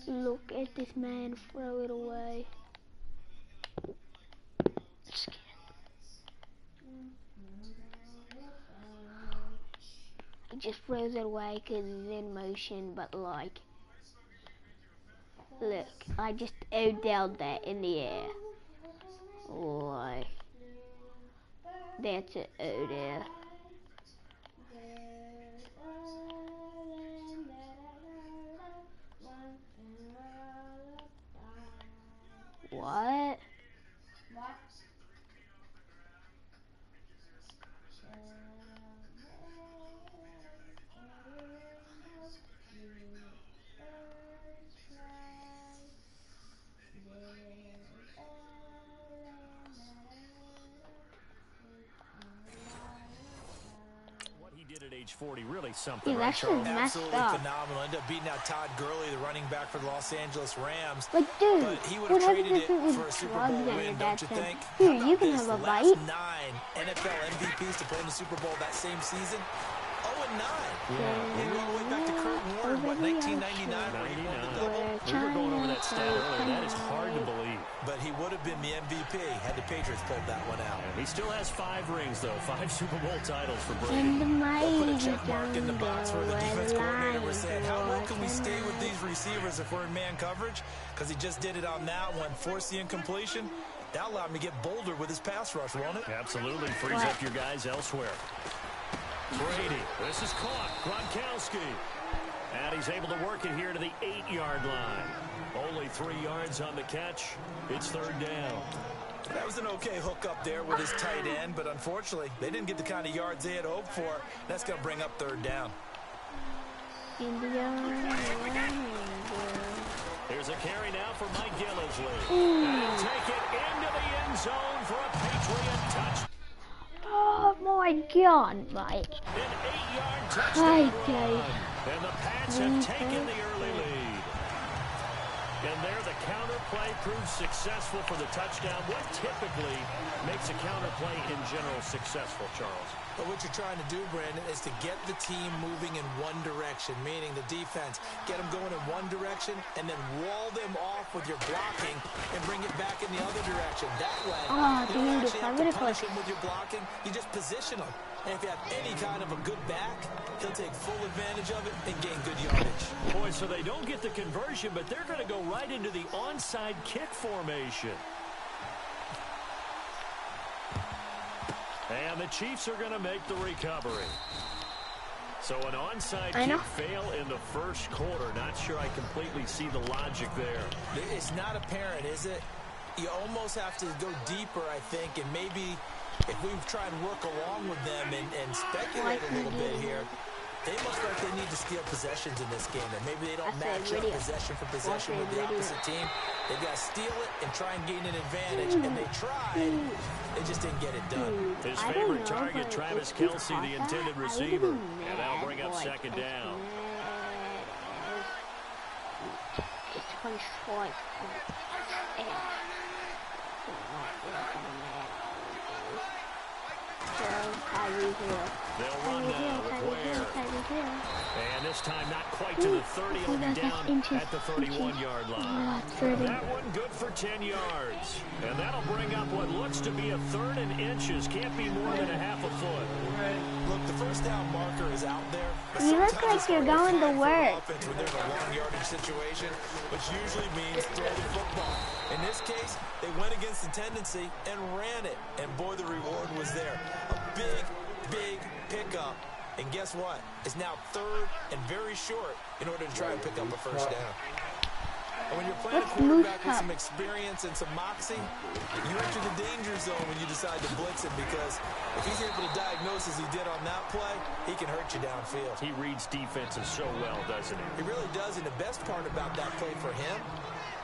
Look at this man throw it away. He just throws it away because he's in motion, but like, look, I just down that in the air. Like, that's it, there. What? At age 40, really something, Yeah, right, that's Charles? Absolutely phenomenal. Ended up beating out Todd Gurley, the running back for the Los Angeles Rams. Like, dude, but he would what have happens traded if it was for a Super drugs Bowl on win, your don't you dad's think? Dude, you can this? have a The bite. last 9 NFL MVPs to play in the Super Bowl that same season. 0-9. Yeah. Maybe all the way back to Kurt Warner, what, 1999, where he won the double? We were going over that stat earlier. That is hard to believe. But he would have been the MVP had the Patriots pulled that one out. He still has 5 rings, though. 5 Super Bowl titles for Brady. And the We'll put a mighty check mark in the box where the defense coordinator was saying, how well can we stay with these receivers if we're in man coverage? Because he just did it on that one, forced the incompletion. That allowed him to get bolder with his pass rush, won't it? Absolutely. Frees up your guys elsewhere. Brady, this is caught. Gronkowski. And he's able to work it here to the 8-yard line. Only 3 yards on the catch. It's 3rd down. That was an okay hook up there with his tight end, but unfortunately, they didn't get the kind of yards they had hoped for. That's going to bring up 3rd down. Here's a carry now for Mike Gillislee. And he'll take it into the end zone for a Patriot touch. Oh my God, Mike. An 8-yard touchdown run. And the Pats have taken the early lead. And there the counter play proves successful for the touchdown. What typically makes a counter play in general successful, Charles? But what you're trying to do, Brandon, is to get the team moving in one direction, meaning the defense. Get them going in one direction and then wall them off with your blocking and bring it back in the other direction. That way, you don't actually have to punish them with your blocking. You just position them. And if you have any kind of a good back, he'll take full advantage of it and gain good yardage. Boy, so they don't get the conversion, but they're going to go right into the onside kick formation. And the Chiefs are going to make the recovery. So an onside kick fail in the first quarter. Not sure I completely see the logic there. It's not apparent, is it? You almost have to go deeper, I think, and maybe if we try and work along with them and speculate a little bit here, they most likely need to steal possessions in this game. And maybe they don't match up possession for possession with the opposite team. They've got to steal it and try and gain an advantage. And they tried. They just didn't get it done. His favorite target, Travis Kelce, the intended receiver. And that'll bring up 2nd down. They'll run now with Ware. And this time not quite to the 30. It'll be down at the 31-yard line. That one good for 10 yards. And that'll bring up what looks to be a 3rd and inches. Can't be more than a half a foot. Look, the first down marker is out there. You look like you're going to work. When there's a long yardage situation, which usually means throw the football. In this case, they went against the tendency and ran it. And boy, the reward was there. A big pickup. And guess what? It's now 3rd and very short in order to try and pick up a first down. And when you're playing a quarterback with some experience and some moxie, you enter the danger zone when you decide to blitz him, because if he's able to diagnose as he did on that play, he can hurt you downfield. He reads defenses so well, doesn't he? He really does, and the best part about that play for him,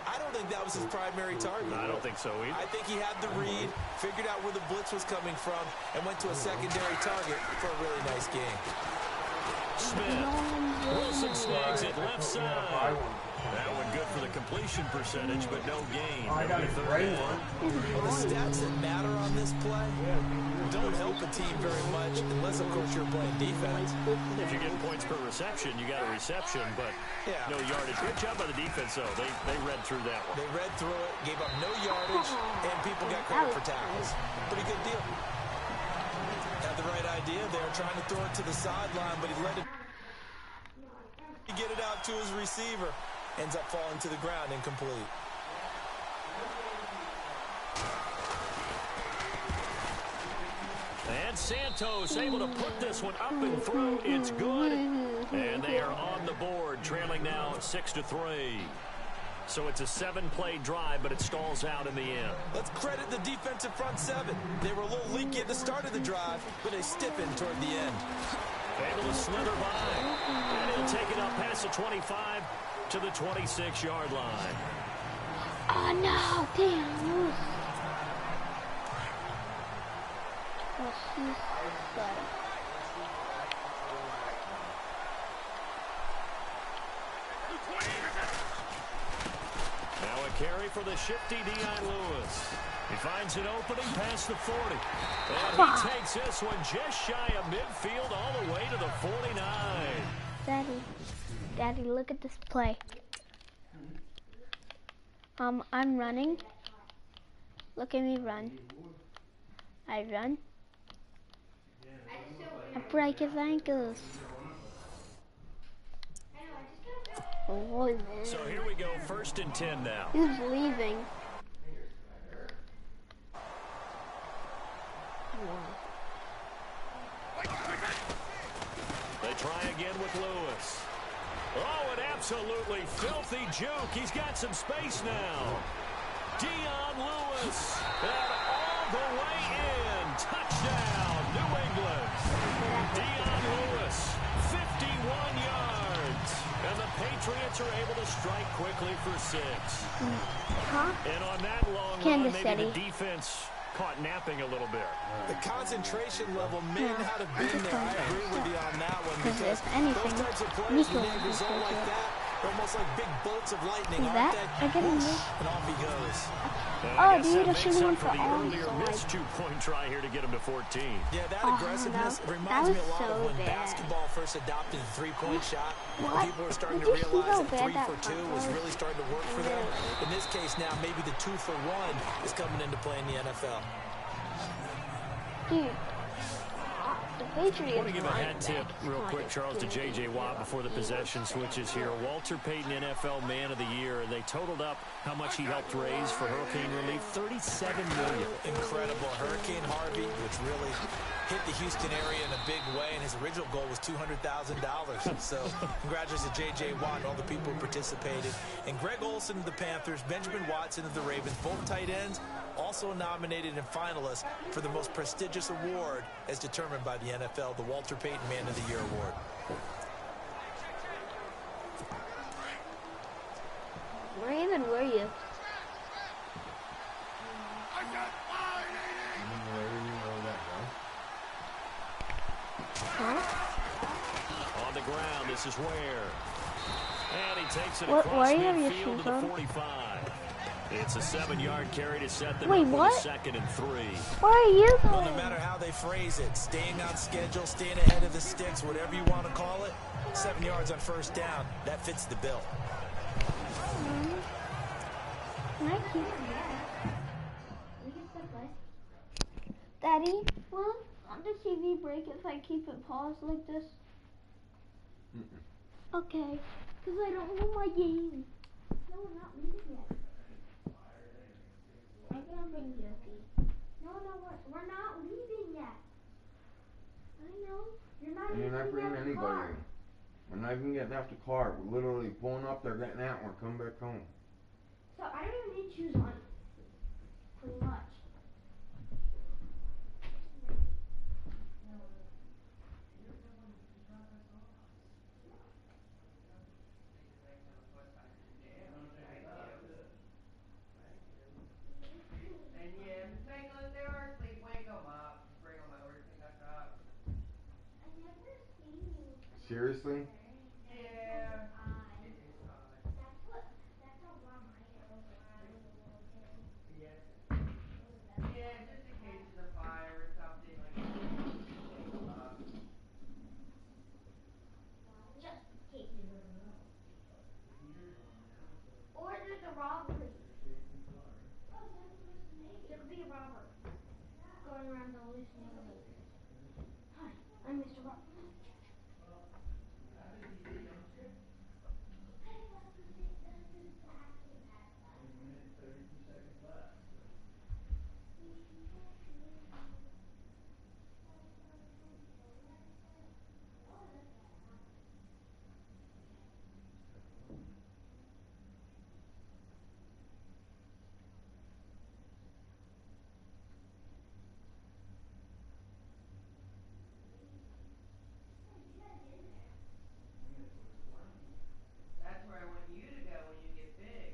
I don't think that was his primary target. I don't think so either. I think he had the read, figured out where the blitz was coming from, and went to a secondary target for a really nice game. Smith. Wilson snags it left side. That one good for the completion percentage, but no gain. Maybe a third down. Well, the stats that matter on this play don't help a team very much unless, of course, you're playing defense. If you're getting points per reception, you got a reception, but no yardage. Good job by the defense, though. They read through that one. They read through it, gave up no yardage, and people got credit for tackles. Pretty good deal. Had the right idea there, trying to throw it to the sideline, but he let it get it out to his receiver. Ends up falling to the ground, incomplete. And Santos able to put this one up and through. It's good. And they are on the board, trailing now 6-3. So it's a 7-play drive, but it stalls out in the end. Let's credit the defensive front seven. They were a little leaky at the start of the drive, but they stiffened toward the end. Able to slither by. And he'll take it up past the 25 to the 26-yard line. Oh, no. Damn. Oh, she's good. Now a carry for the shifty Dion Lewis. He finds an opening past the 40. And he takes this one just shy of midfield all the way to the 49. Daddy, look at this play. I'm running. Look at me run. I run. I break his ankles. Oh, man. So here we go, 1st and 10 now. He's leaving. They try again with Lewis. Oh, an absolutely filthy juke. He's got some space now. Dion Lewis. And all the way in. Touchdown, New England. Dion Lewis, 51 yards. And the Patriots are able to strike quickly for 6. And on that long run, maybe the defense caught napping a little bit. The concentration level may not have been there. I agree with you on that one, because those types of plays, when they result like that, they're almost like big bolts of lightning, aren't they? And off he goes. Oh, dude, I should have went for all missed 2-point try here to get him to 14. Yeah, that aggressiveness reminds me a lot of when basketball first adopted the three-point shot. People were starting to realize that 3 for 2 was really starting to work for them. In this case now, maybe the 2 for 1 is coming into play in the NFL. Dude. The Patriots. I want to give a hat tip real quick, Charles, to J.J. Watt before the possession switches here. Walter Payton, NFL Man of the Year. They totaled up how much he helped raise for hurricane relief, $37 million. Incredible. Hurricane Harvey, which really hit the Houston area in a big way, and his original goal was $200,000. So congratulations to J.J. Watt and all the people who participated. And Greg Olsen of the Panthers, Benjamin Watson of the Ravens, both tight ends, also nominated and finalists for the most prestigious award as determined by the NFL, the Walter Payton Man of the Year Award. Where even were you? Huh? On the ground, this is Ware. And he takes it Where across are you midfield to the 45. It's a 7-yard carry to set them Wait, up what? with a 2nd and 3. Where are you going? Well, no matter how they phrase it, staying on schedule, staying ahead of the sticks, whatever you want to call it, 7 yards on 1st down, that fits the bill. Daddy, will on the TV break if I keep it paused like this? Okay, because I don't know my game. No, we're not leaving yet. I'm gonna bring Yoki. No, we're not leaving yet. I know. You're not bringing anybody in. We're not even getting off the car. We're literally pulling up there, getting out, and we're coming back home. So I don't even need shoes on. Pretty much. Seriously? Yeah. It is odd. That's how raw my hair was like when I was a little kid. Yeah. It was that Yeah, just in case there's a fire or something, like things up. just in case. Or there's a robbery. There could be a robber going around the loose neighborhood. Hi, I'm Mr. Rob. How busy is it, youngster? 1 minute and 32 seconds left. I'm gonna put a 20. That's where I want you to go when you get big.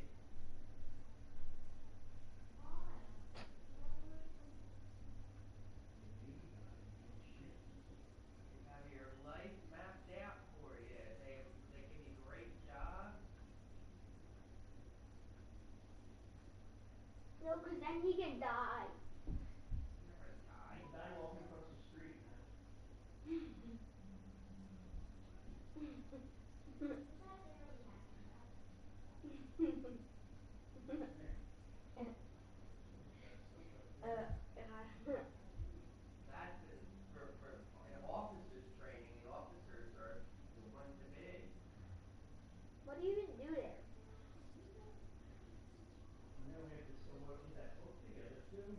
The Navy guys are doing shifts. They have your life mapped out for you. They give you great jobs. No, because then he can die. You're not gonna die. You die walking across the street, man. That's for an officer's training. The officers are the ones to be. What do you even do there? And then we have to still work with that book together too.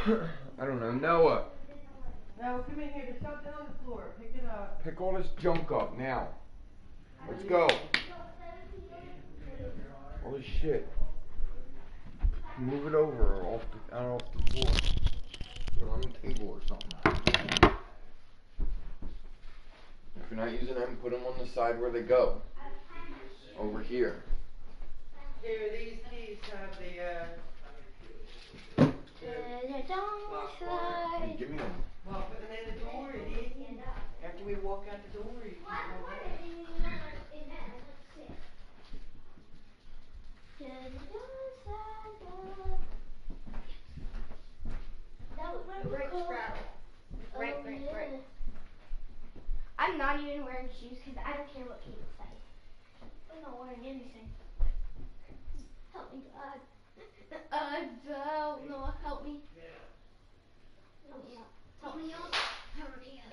I don't know. Noah, No, come in here. There's something on the floor. Pick it up. pick all this junk up now. Let's go. All this shit. Move it over or out off the floor. Put it on the table or something. If you're not using them, put them on the side where they go. Over here. Here, these keys have the Hey, give me them. well, put them in the door, idiot. After we walk out the door, you can go back. Right straddle. Right. I'm not even wearing shoes because I don't care what people say. I'm not wearing anything. Help me, God. Noah, help me. Help me out. Help me out. Help me out.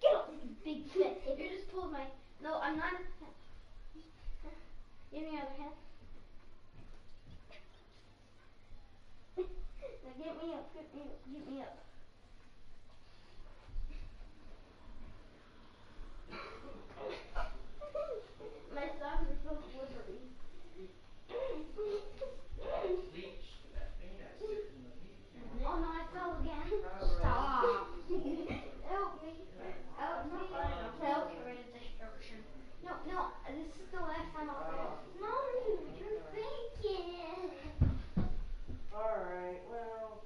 Get off this big fit. If you just pulled my... No, I'm not... Give me your other hand. Now get me up. Get me up. My socks are so slippery. Oh no, I fell again. Stop. Help me. Help me. Help me. Destruction. No, this is the last time I'll fall. No, you're faking. Alright, well.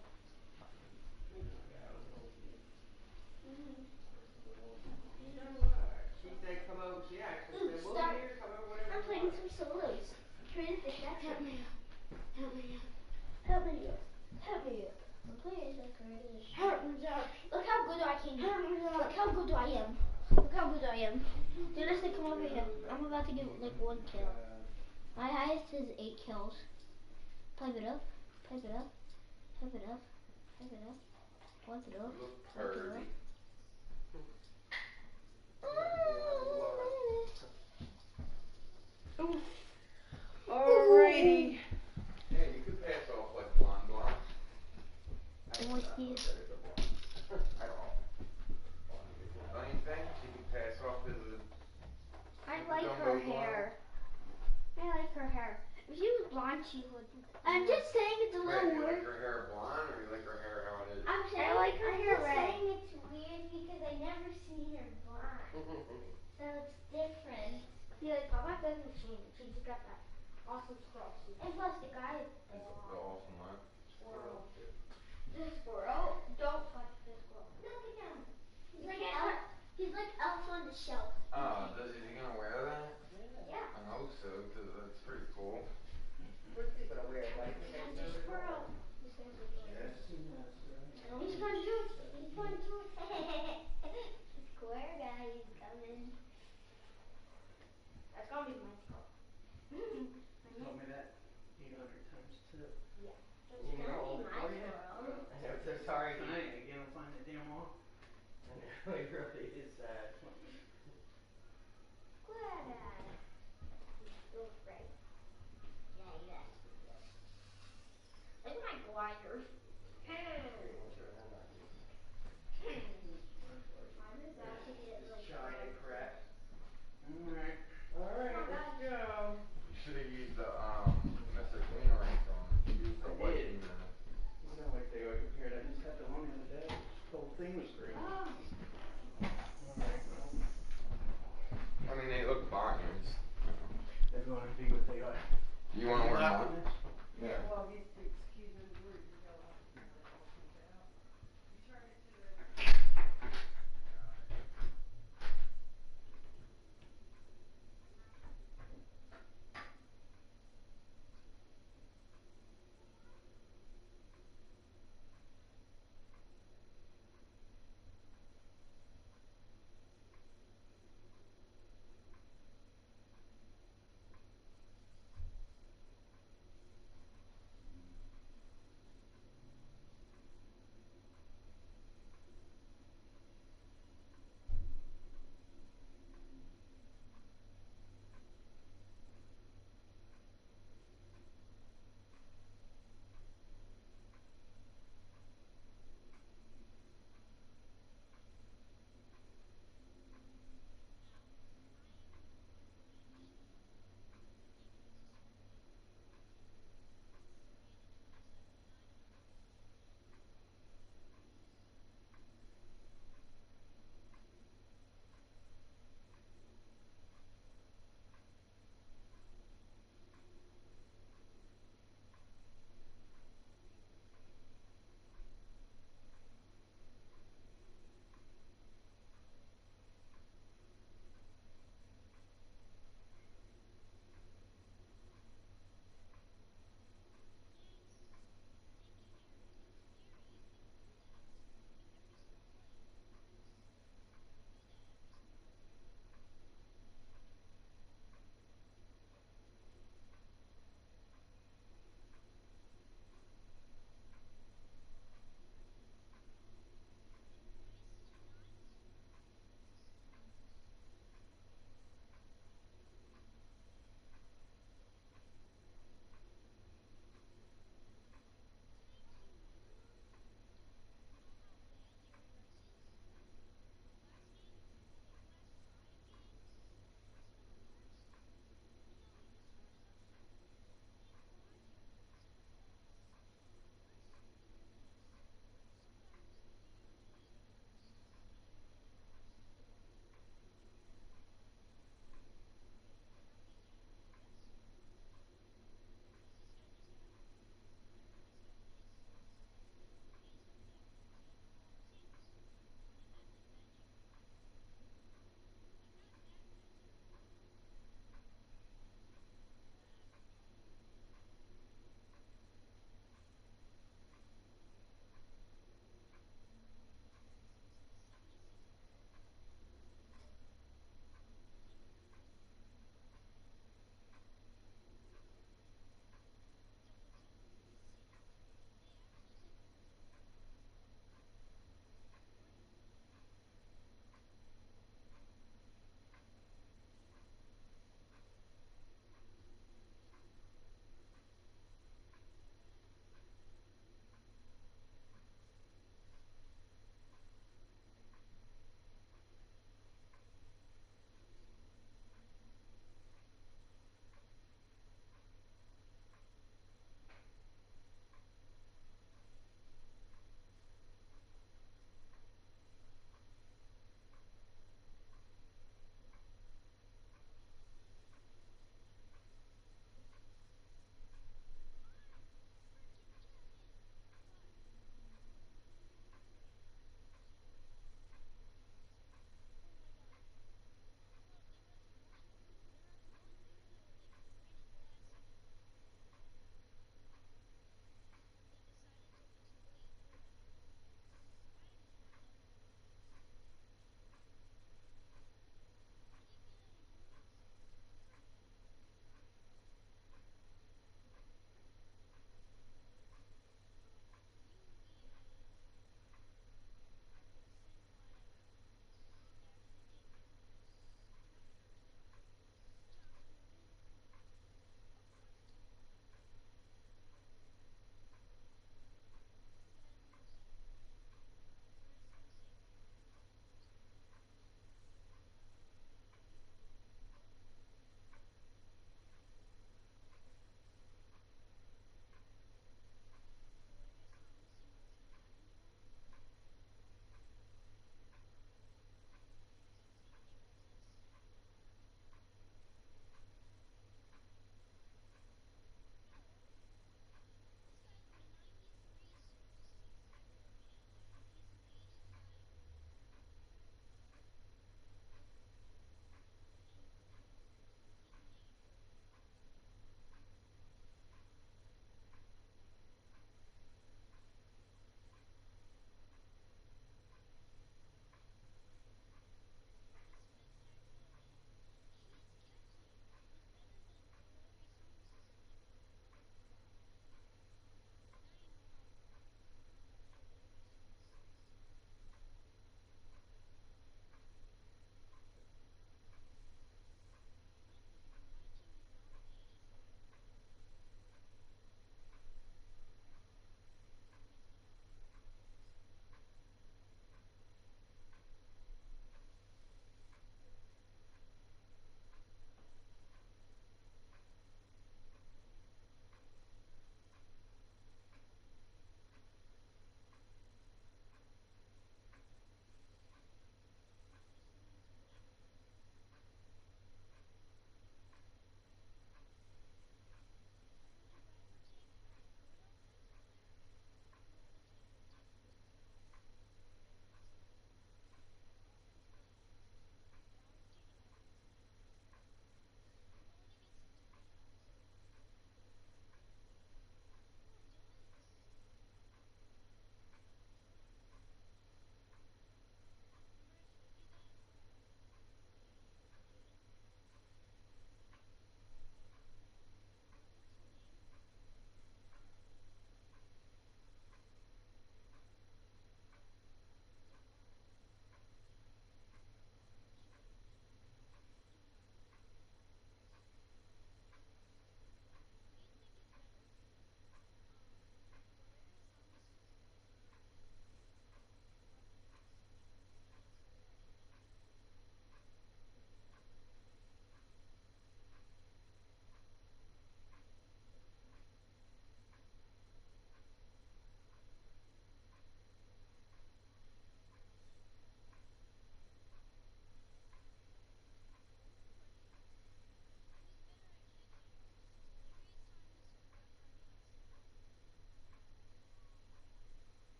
She said come over. She actually said, we'll be here, come over, whatever. I'm playing some solos. Trying to fish that. Help me up. Help me up. Help me up. Help me up. I'm playing as great as help me up. Look how good I can. Look how good I am. Look how good I am. Dennis, come over here. I'm about to get like 1 kill. My highest is 8 kills. Pipe it up. Pipe it up. Pipe it up. Pipe it up. Pipe it up. Pipe it up. Alrighty. Yeah, you could pass off like blonde. What's this? I don't know. Don't you think? You could pass off as a... I like her hair. I like her hair. If she was blonde, she would. I'm just saying it's a little You weird. like her hair blonde or you like her hair how it is? I'm saying, I like her hair red. I'm saying it's weird because I never seen her blonde. So it's different. Yeah, like Papa doesn't change. She just got that awesome squirrel suit. And plus the guy is blonde. The awesome what? Squirrel. The squirrel? Don't touch the squirrel. Look at him. He's like Elf on the Shelf. Oh, is he gonna wear that? Yeah. I hope so, because that's pretty cool. What's he gonna wear? Like, He's a squirrel. Yes. He's going to do it. He's going to do it. The square guy is coming. That's gonna be my squirrel. you told me that 800 times too. Yeah. It's gonna be my squirrel. I'm so sorry. Tonight, again, I'll find the damn wall. And it really is sad. Square guy. He's so great. Yeah, he does. Look at my glider. Shine and crack. Alright, let's go. You should have used the Mr. Cleaner rinse on. Use the white did. cleaner. It's not like they were compared. I just had the one the other day. The whole thing was green. Alright, well. I mean, they look fine. They're going to be what they are. You want to wear Lock mine? in this? Yeah. Well, excuse me, the word.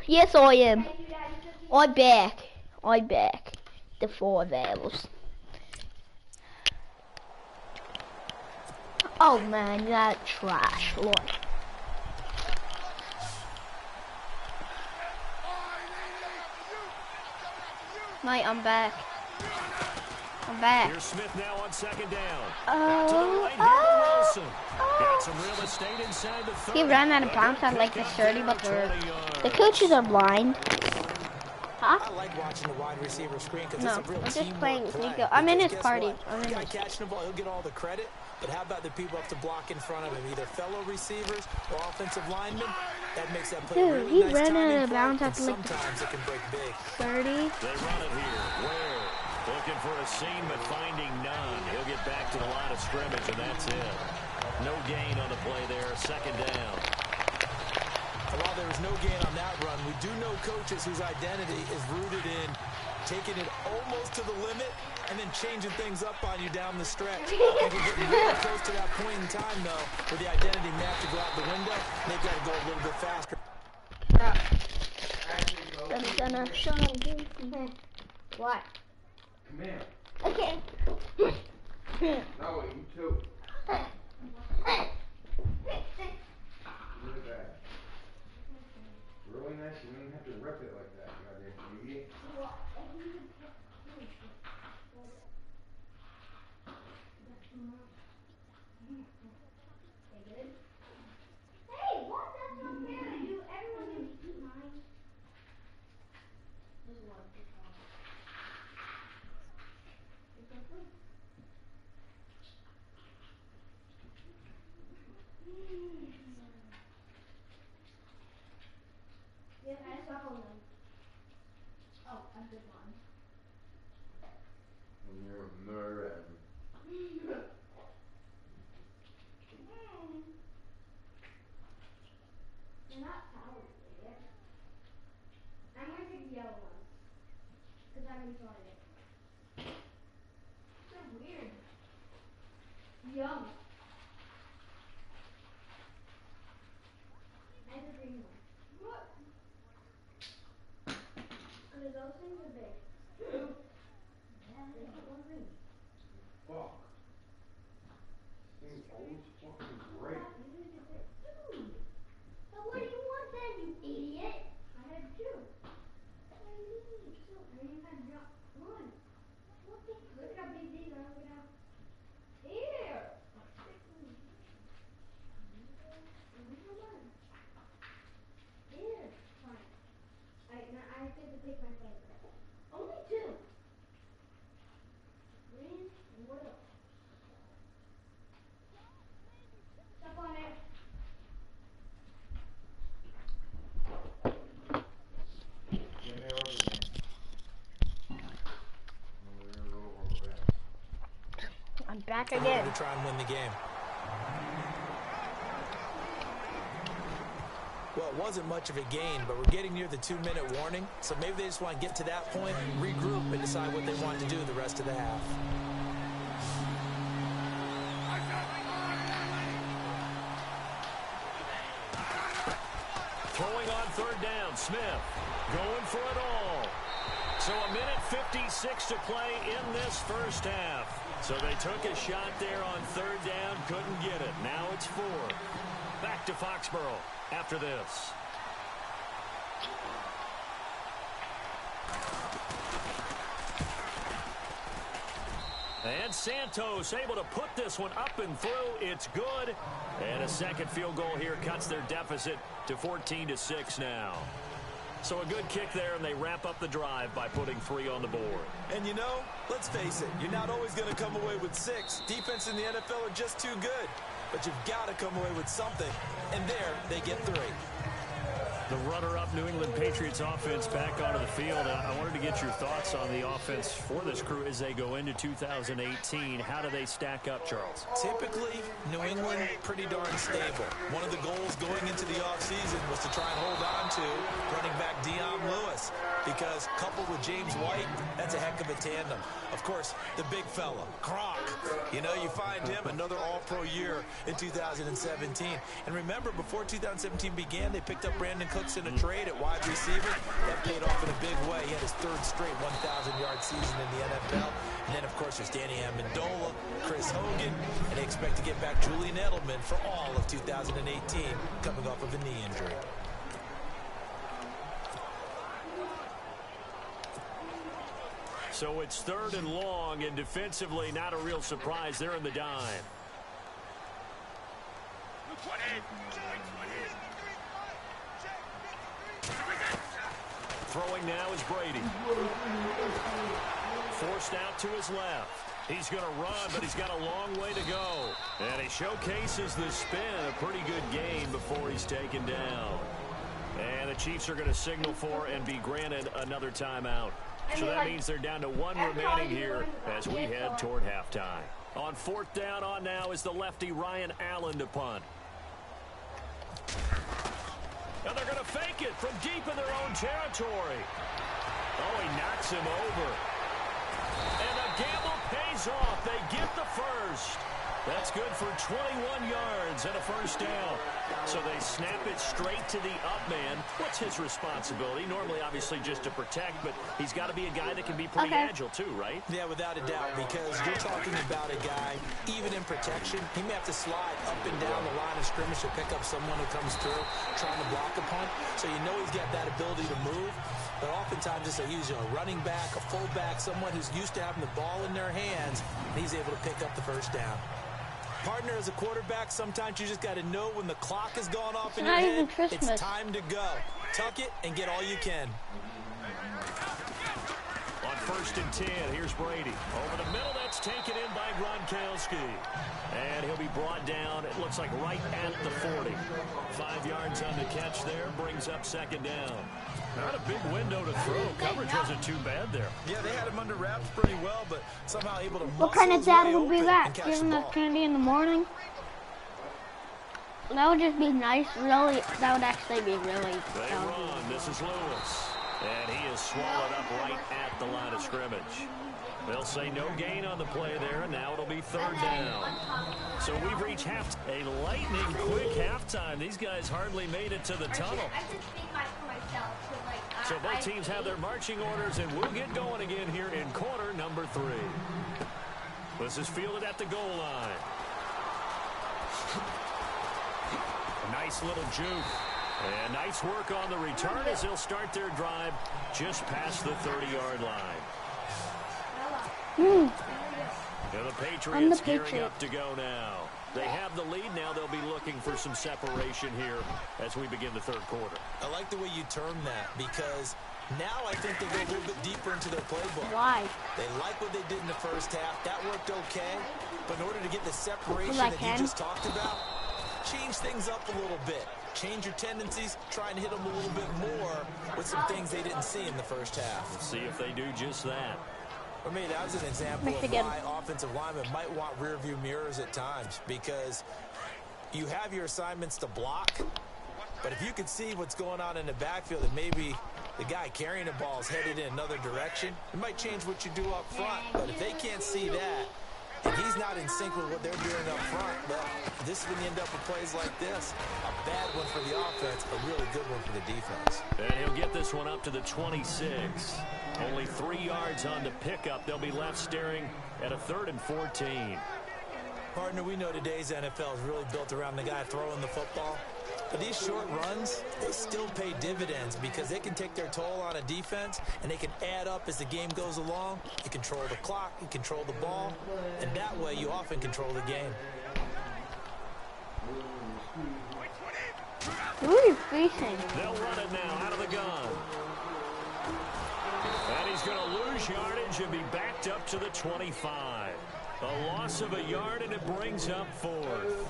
Yes, I am. I'm back. I'm back. The 5 hours. Oh man, that trash, look. Mate, I'm back. I'm back. Here's Smith now on 2nd down. To the right here to Wilson. Got some real estate inside the 30. He ran out of bounds at like the 30, but the coaches are blind. Huh? I like watching the wide receiver screen because No, it's a real I'm just teamwork playing play. Nico. I'm in his Because guess party. what? I'm in The guy his catching the ball, he'll get all the credit. But how about the people up to block in front of him, either fellow receivers or offensive linemen? That makes that play Dude, really he nice ran timing out of play, bounds and after, like, sometimes it can break big. 30. They run it here. Ware looking for a seam, but finding none. He'll get back to the line of scrimmage, and that's it. No gain on the play there. 2nd down. And while there was no gain on that run, we do know coaches whose identity is rooted in taking it almost to the limit and then changing things up on you down the stretch. If you're getting really close to that point in time, though, where the identity may have to go out the window, they've got to go a little bit faster. I'm gonna show him. What? Come here. Okay. No, you too. Look at that. Really nice. You don't even have to rip it like that, goddamn idiot. Hey, what? That's not fair. Everyone can eat mine. Just one. Yeah, I suck on them. Oh, I'm good one. And you're a murderer. They're not powdered yet. I'm going to take the yellow ones. Because I haven't tried it. They're weird. Yum. And the green one. What? Because those things are big. Yeah, they put one green. Fuck. This thing's always fucking great. Dude. But what do you want then, you idiot? I had 2. What do you mean? 2. I mean, I got 1. What the? Look at how big these are. Look at how. Here. Here. Fine. Now I have to pick my favorite. Only 2. Green and what else? Step on it. Get there over there. Over there, over there. I'm back To again. try and win the game. Well, it wasn't much of a gain, but we're getting near the 2-minute warning, so maybe they just want to get to that point, regroup, and decide what they want to do the rest of the half. Throwing on 3rd down, Smith going for it all. So 1:56 to play in this first half. So they took a shot there on 3rd down, couldn't get it. Now it's 4. Back to Foxborough after this. And Santos able to put this one up and through. It's good. And a second field goal here cuts their deficit to 14-6 now. So a good kick there, and they wrap up the drive by putting 3 on the board. And you know, let's face it, you're not always going to come away with 6. Defense in the NFL are just too good. But you've got to come away with something. And there, they get 3. The runner-up New England Patriots offense back onto the field. I wanted to get your thoughts on the offense for this crew as they go into 2018. How do they stack up, Charles? Typically, New England, pretty darn stable. One of the goals going into the offseason was to try and hold on to running back Dion Lewis, because coupled with James White, that's a heck of a tandem. Of course, the big fella, Gronk. You know, you find him another all-pro year in 2017. And remember, before 2017 began, they picked up Brandon Cooks in a trade at wide receiver. That paid off in a big way. He had his 3rd straight 1,000-yard season in the NFL. And then, of course, there's Danny Amendola, Chris Hogan, and they expect to get back Julian Edelman for all of 2018, coming off of a knee injury. So it's 3rd and long, and defensively, not a real surprise. They're in the dime. Throwing now is Brady. Forced out to his left. He's going to run, but he's got a long way to go. And he showcases the spin. A pretty good game before he's taken down. And the Chiefs are going to signal for and be granted another timeout. So that means they're down to 1 remaining here as we head toward halftime. On 4th down, on now is the lefty Ryan Allen to punt. And they're going to fake it from deep in their own territory. Oh, he knocks him over. And the gamble pays off. They get the first. That's good for 21 yards and a first down. So they snap it straight to the up man. What's his responsibility? Normally, obviously, just to protect, but he's got to be a guy that can be pretty agile too, right? Yeah, without a doubt, because you're talking about a guy, even in protection, he may have to slide up and down the line of scrimmage to pick up someone who comes through trying to block a punt. So you know he's got that ability to move. But oftentimes it's a running back, a fullback, someone who's used to having the ball in their hands, and he's able to pick up the first down. Partner, as a quarterback, sometimes you just got to know when the clock has gone off in your head, it's time to go. Tuck it and get all you can. On 1st and 10, here's Brady. Over the middle, that's taken in by Gronkowski. And he'll be brought down, it looks like right at the 40. 5 yards on the catch there, brings up 2nd down. Not a big window to throw. Coverage wasn't too bad there. Yeah, they had him under wraps pretty well, but somehow able to What kind of dad would be that? Giving us candy in the morning? That would just be nice, really. That would actually be really... They run. This is Lewis. And he is swallowed up right at the line of scrimmage. They'll say no gain on the play there, and now it'll be 3rd down. So we've reached a lightning-quick halftime. These guys hardly made it to the tunnel. So both teams have their marching orders, and we'll get going again here in quarter number 3. This is fielded at the goal line. Nice little juke. And nice work on the return as they'll start their drive just past the 30-yard line. And the Patriots gearing up to go now. They have the lead now. They'll be looking for some separation here as we begin the 3rd quarter. I like the way you term that, because now I think they go a little bit deeper into their playbook. Why? They like what they did in the first half. That worked okay. But in order to get the separation that you just talked about, change things up a little bit. Change your tendencies, try and hit them a little bit more with some things they didn't see in the first half. We'll see if they do just that. For me, that was an example of why offensive linemen might want rear-view mirrors at times, because you have your assignments to block, but if you can see what's going on in the backfield and maybe the guy carrying the ball is headed in another direction, it might change what you do up front. But if they can't see that, and he's not in sync with what they're doing up front, well, this is when you end up with plays like this. A bad one for the offense, a really good one for the defense. And he'll get this one up to the 26. Only 3 yards on the pickup. They'll be left staring at a 3rd and 14. Partner, we know today's NFL is really built around the guy throwing the football. But these short runs, they still pay dividends because they can take their toll on a defense, and they can add up as the game goes along. You control the clock, you control the ball, and that way you often control the game. Who are you facing? They'll run it now out of the gun. And he's going to lose yardage and be backed up to the 25. A loss of a yard, and it brings up 4th.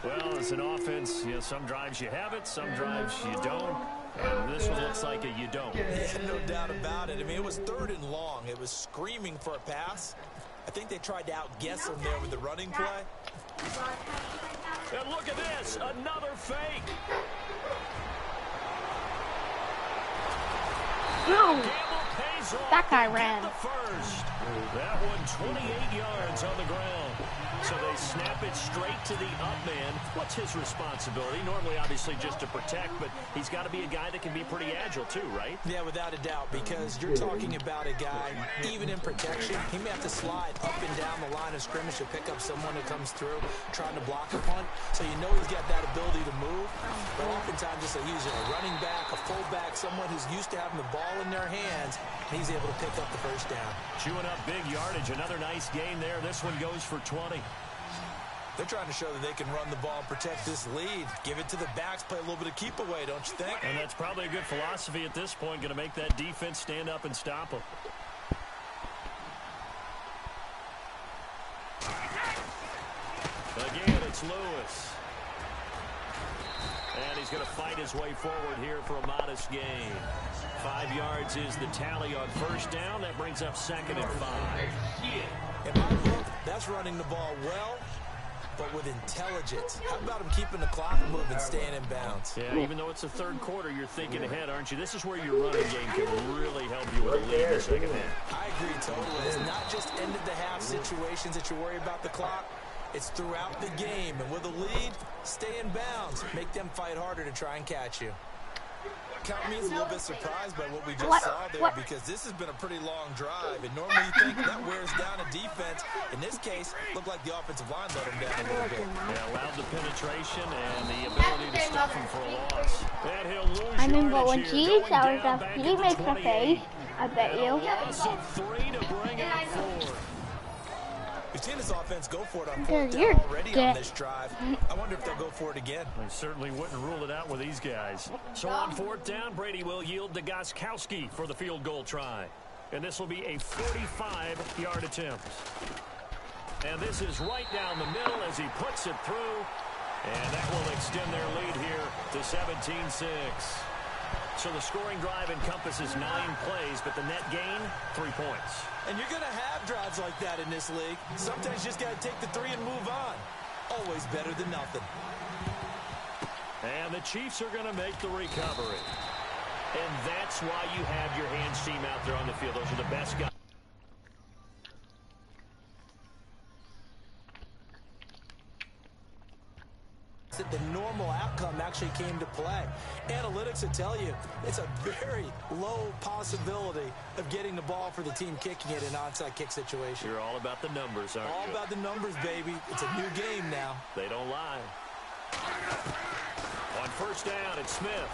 Well, as an offense, some drives you have it, some drives you don't. And this one looks like a you don't. Yeah, no doubt about it. I mean, it was 3rd and long. It was screaming for a pass. I think they tried to outguess him there with the running play. And look at this, another fake. No. That guy ran. That one 28 yards on the ground. So they snap it straight to the up man. What's his responsibility? Normally, obviously, just to protect, but he's got to be a guy that can be pretty agile too, right? Yeah, without a doubt, because you're talking about a guy, even in protection, he may have to slide up and down the line of scrimmage to pick up someone who comes through trying to block a punt. So you know he's got that ability to move. But oftentimes, just like using a running back, a fullback, someone who's used to having the ball in their hands, he's able to pick up the first down. Chewing up big yardage. Another nice gain there. This one goes for 20. They're trying to show that they can run the ball and protect this lead. Give it to the backs, play a little bit of keep away, don't you think? And that's probably a good philosophy at this point. Going to make that defense stand up and stop them. Again, it's Lewis. And he's going to fight his way forward here for a modest gain. 5 yards is the tally on first down. That brings up 2nd and 5. In my book, that's running the ball well, but with intelligence. How about him keeping the clock moving, staying in bounds? Yeah, even though it's the third quarter, you're thinking ahead, aren't you? This is where your running game can really help you with a lead in the second half. I agree totally. It's not just end-of-the-half situations that you worry about the clock. It's throughout the game. And with a lead, stay in bounds. Make them fight harder to try and catch you. Count me as a little bit surprised by what we just saw there because this has been a pretty long drive. And normally you think that wears down a defense. In this case, looked like the offensive line let them down a little bit. Yeah, allowed the penetration and the ability to stuff him for a loss. And he'll lose I mean, but when yardage he here, shows going up, down he back at makes the a face. I bet you. Loss of 3 to bring up 4. We've seen this offense go for it on Because 4th you're down already good. on this drive. I wonder if they'll go for it again. I certainly wouldn't rule it out with these guys. So on 4th down, Brady will yield to Gostkowski for the field goal try. And this will be a 45-yard attempt. And this is right down the middle as he puts it through. And that will extend their lead here to 17-6. So the scoring drive encompasses 9 plays, but the net gain, 3 points. And you're going to have drives like that in this league. Sometimes you just got to take the 3 and move on. Always better than nothing. And the Chiefs are going to make the recovery. And that's why you have your hands team out there on the field. Those are the best guys. That the normal outcome actually came to play. Analytics will tell you it's a very low possibility of getting the ball for the team kicking it in an onside kick situation. You're all about the numbers, aren't you? All about the numbers, baby. It's a new game now. They don't lie. On first down, it's Smith.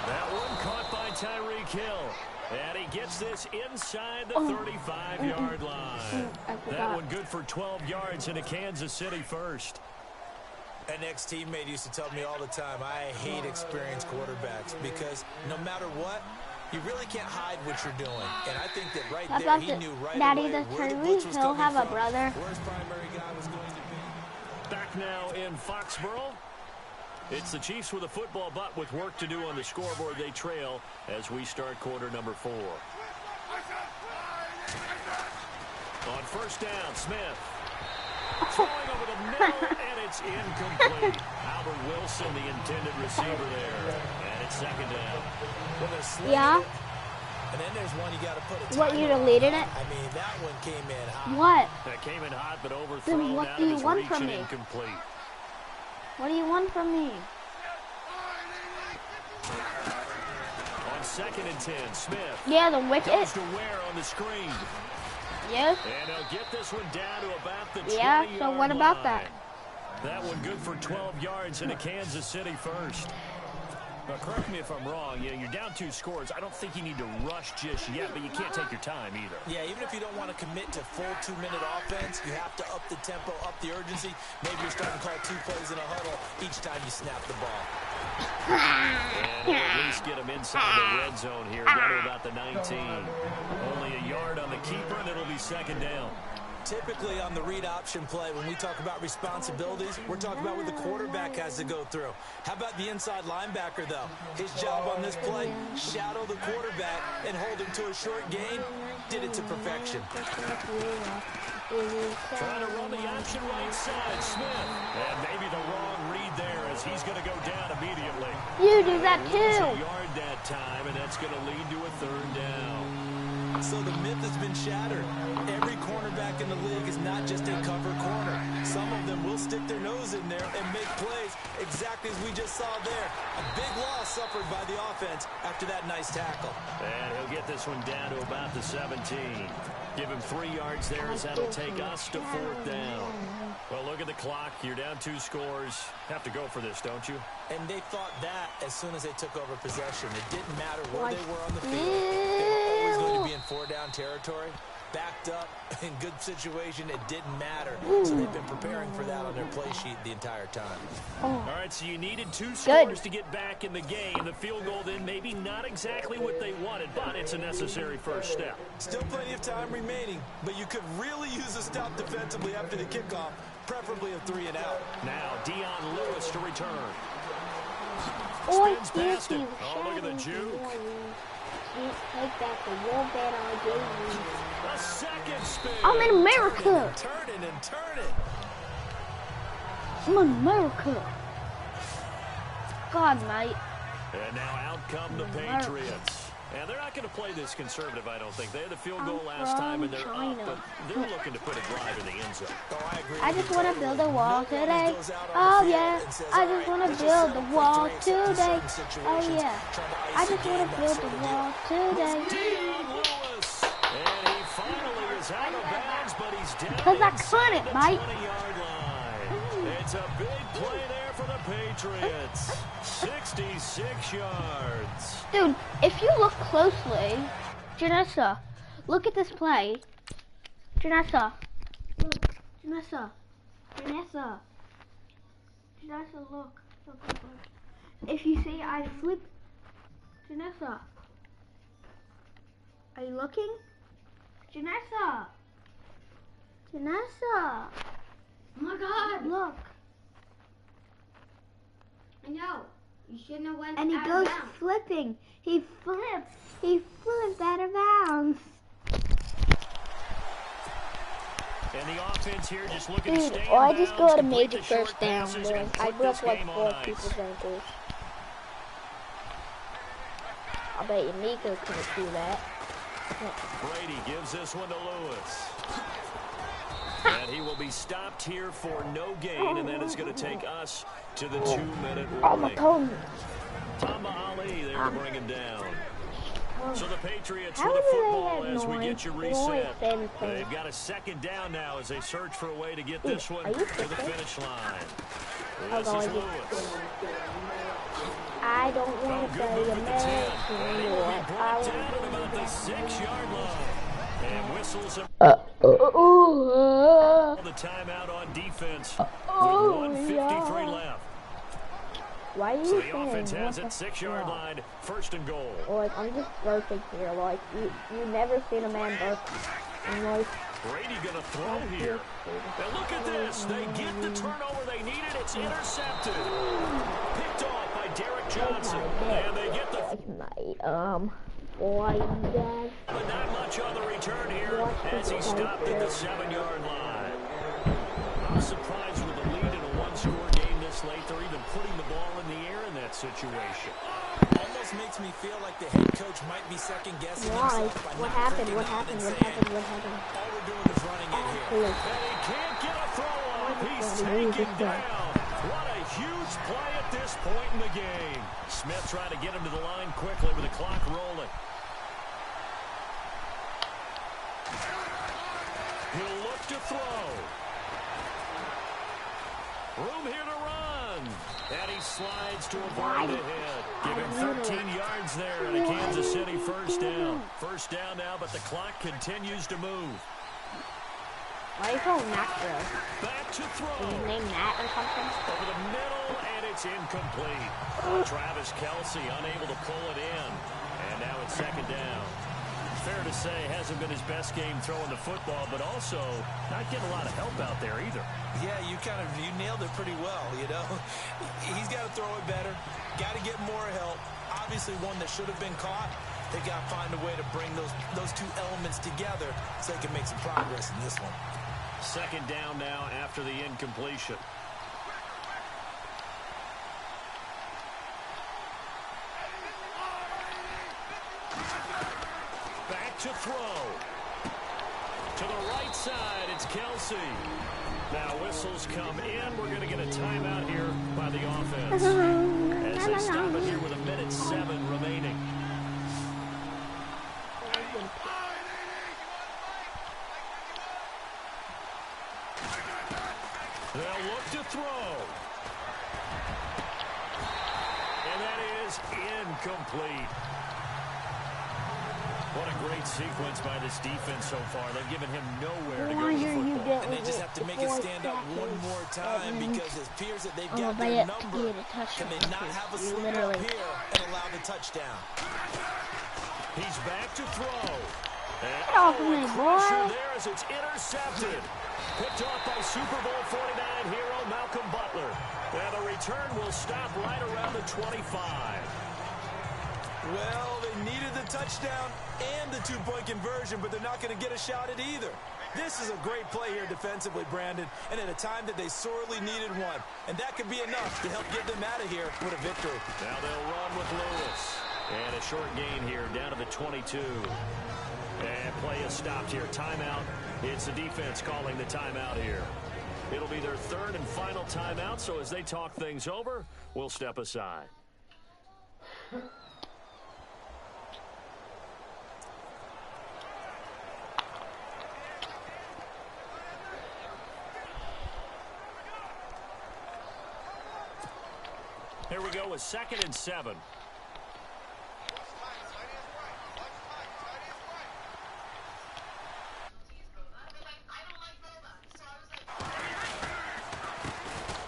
That one caught by Tyreek Hill. And he gets this inside the 35-yard line. That one good for 12 yards into Kansas City first. An ex-teammate used to tell me all the time, I hate experienced quarterbacks because no matter what, you really can't hide what you're doing. And I think that right there, he knew right Daddy, away does where the blitz was Tyreek Hill coming have a from, brother? where his primary guy was going to be. Back now in Foxborough. It's the Chiefs with a football, but with work to do on the scoreboard. They trail as we start quarter number 4. On first down, Smith. Throwing over the middle, and it's incomplete. Albert Wilson, the intended receiver there. And it's 2nd down. Yeah? And then there's one you got to put a What, you deleted it? I mean, that one came in hot. What? That came in hot, but overthrown Then what out do of you his want reach from and me? incomplete. What do you want from me? On 2nd and 10, Smith. Yeah, the wicket. Goes to Ware on the screen. Yes. And he'll get this one down to about the 20-yard Yeah, so what about line. that? That one good for 12 yards into Kansas City first. Now, correct me if I'm wrong. You know, you're down 2 scores. I don't think you need to rush just yet, but you can't take your time either. Yeah, even if you don't want to commit to full 2-minute offense, you have to up the tempo, up the urgency. Maybe you're starting to call 2 plays in a huddle each time you snap the ball. And we'll at least get him inside the red zone here, down to about the 19. Only a yard on the keeper, and it'll be 2nd down. Typically on the read option play, when we talk about responsibilities, we're talking about what the quarterback has to go through. How about the inside linebacker, though? His job on this play, shadow the quarterback and hold him to a short gain. Did it to perfection. Trying to run the option right side, Smith. And maybe the wrong read there as he's going to go down immediately. You do that too. A yard that time, and that's going to lead to a 3rd down. So the myth has been shattered. Every cornerback quarterback in the league is not just a cover corner. Some of them will stick their nose in there and make plays exactly as we just saw there. A big loss suffered by the offense after that nice tackle. And he'll get this one down to about the 17. Give him 3 yards there as that'll take us to 4th down. Well, look at the clock. You're down 2 scores. Have to go for this, don't you? And they thought that as soon as they took over possession. It didn't matter where they were on the field. They were always going to be in 4-down territory. Backed up, in good situation, it didn't matter. So they've been preparing for that on their play sheet the entire time. All right, so you needed 2 scores to get back in the game. The field goal then maybe not exactly what they wanted, but it's a necessary first step. Still plenty of time remaining, but you could really use a stop defensively after the kickoff, preferably a 3-and-out. Now, Dion Lewis to return. Oh, Spins past it. Oh, look at the juke. Can't take back the wall that I gave you. A second spin. I'm in America. Turn it and turn it. I'm in America. God, mate. And now out come the Patriots. And they're not going to play this conservative, I don't think. They had the field goal last time, and they're up, but they're looking to put a drive in the end zone. Oh, I agree. I just want to build a wall today. Oh, yeah. I just want to build the wall today. Oh, yeah. I just want to build the wall today. Dion Lewis. And he finally is out of bounds, but he's down Because I inside couldn't, the mate. 20-yard line. It's a big play there for the Patriots. 66 yards. Dude, if you look closely, Janessa, look at this play. Janessa, look. Janessa, look. If you see, I flip. Janessa, are you looking? Janessa. Oh my God. Look. I know. You shouldn't have went And he out goes of bounds. flipping. He flips out of bounds. And the offense here just looking to Dude, stay in I just bounds, got a complete major the short first down, passes, man. and I put broke this like game 4 on ice. people's ankles. I bet you Mika couldn't do that. Brady gives this one to Lewis. And he will be stopped here for no gain, and then it's going to take us to the 2-minute warning. Tamba Ali there to bring him down. So the Patriots with the football as we get you reset. They've got a 2nd down now as they search for a way to get this one to the finish line. This is Lewis. I don't want to play American yet. I want Down at about the 6-yard line. And whistles him. The timeout on defense with 1:53 left. Why are you So the saying offense has what it, the 6-yard fuck? line, 1st and goal. Like, I'm just burping here. Like, you never seen a man burp. And like, Brady gonna throw here. And look at this. They get the turnover they needed. It's intercepted. Picked off by Derek Johnson. And they get the... boy, Dad. But not much on the return here as he stopped at the 7-yard line. I'm surprised with the lead in a 1-score game this late. They're even putting the ball in the air in that situation. Almost makes me feel like the head coach might be second-guessing Why? himself by What not happened? freaking What out happened? and What saying, happened? What happened? all we're doing is running in here. And he can't get a throw off. He's taken down. What a huge play at this point in the game. Smith trying to get him to the line quickly with the clock rolling. He'll look to throw. Room here to run. And he slides to avoid the hit. Give him 13 yards there and a Kansas City 1st down. 1st down now, but the clock continues to move. Why are you calling Nashville? Back to throw. Is his name Nat or something? Over the middle, and it's incomplete. Travis Kelce unable to pull it in. And now it's 2nd down. Fair to say, hasn't been his best game throwing the football, but also not getting a lot of help out there either. Yeah, you nailed it pretty well, you know. He's got to throw it better. Got to get more help. Obviously one that should have been caught. They got to find a way to bring those 2 elements together so they can make some progress in this one. 2nd down now after the incompletion. Back to throw. To the right side, it's Kelsey. Now whistles come in. We're going to get a timeout here by the offense. As they stop it here with 1:07 remaining. They'll look to throw. And that is incomplete. What a great sequence by this defense so far. They've given him nowhere to go with the football. And they just have to make it stand up one more time because it appears that they've got their number. Can they not have a slip up here and allow the touchdown? He's back to throw. Get off of me, boy. There as it's intercepted. Picked off by Super Bowl 49 hero Malcolm Butler. And the return will stop right around the 25. Well, they needed the touchdown and the two-point conversion, but they're not going to get a shot at either. This is a great play here defensively, Brandon, and at a time that they sorely needed one. And that could be enough to help get them out of here with a victory. Now they'll run with Lewis. And a short gain here down to the 22. And play is stopped here. Timeout. It's the defense calling the timeout here. It'll be their third and final timeout, so as they talk things over, we'll step aside. Here we go with 2nd and 7.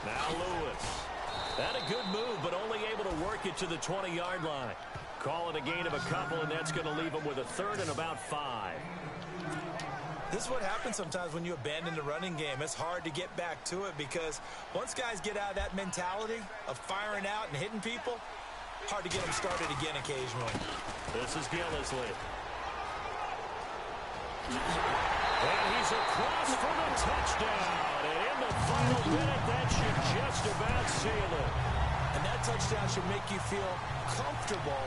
Now Lewis. That a good move, but only able to work it to the 20-yard line. Call it a gain of a couple, and that's going to leave them with a third and about 5. This is what happens sometimes when you abandon the running game. It's hard to get back to it because once guys get out of that mentality of firing out and hitting people, hard to get them started again occasionally. This is Gillislee. And he's across for the touchdown. And in the final minute, that should just about seal it. And that touchdown should make you feel comfortable.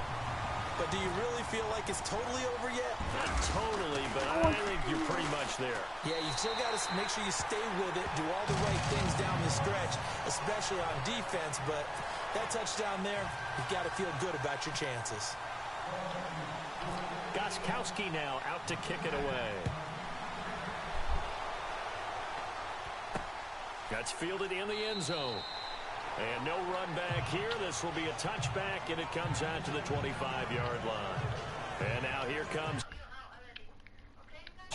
But do you really feel like it's totally over yet? Not totally, but I think you're pretty much there. Yeah, you still got to make sure you stay with it, do all the right things down the stretch, especially on defense. But that touchdown there, you've got to feel good about your chances. Gostkowski now out to kick it away. That's fielded in the end zone. And no run back here. This will be a touchback, and it comes out to the 25-yard line. And now here comes...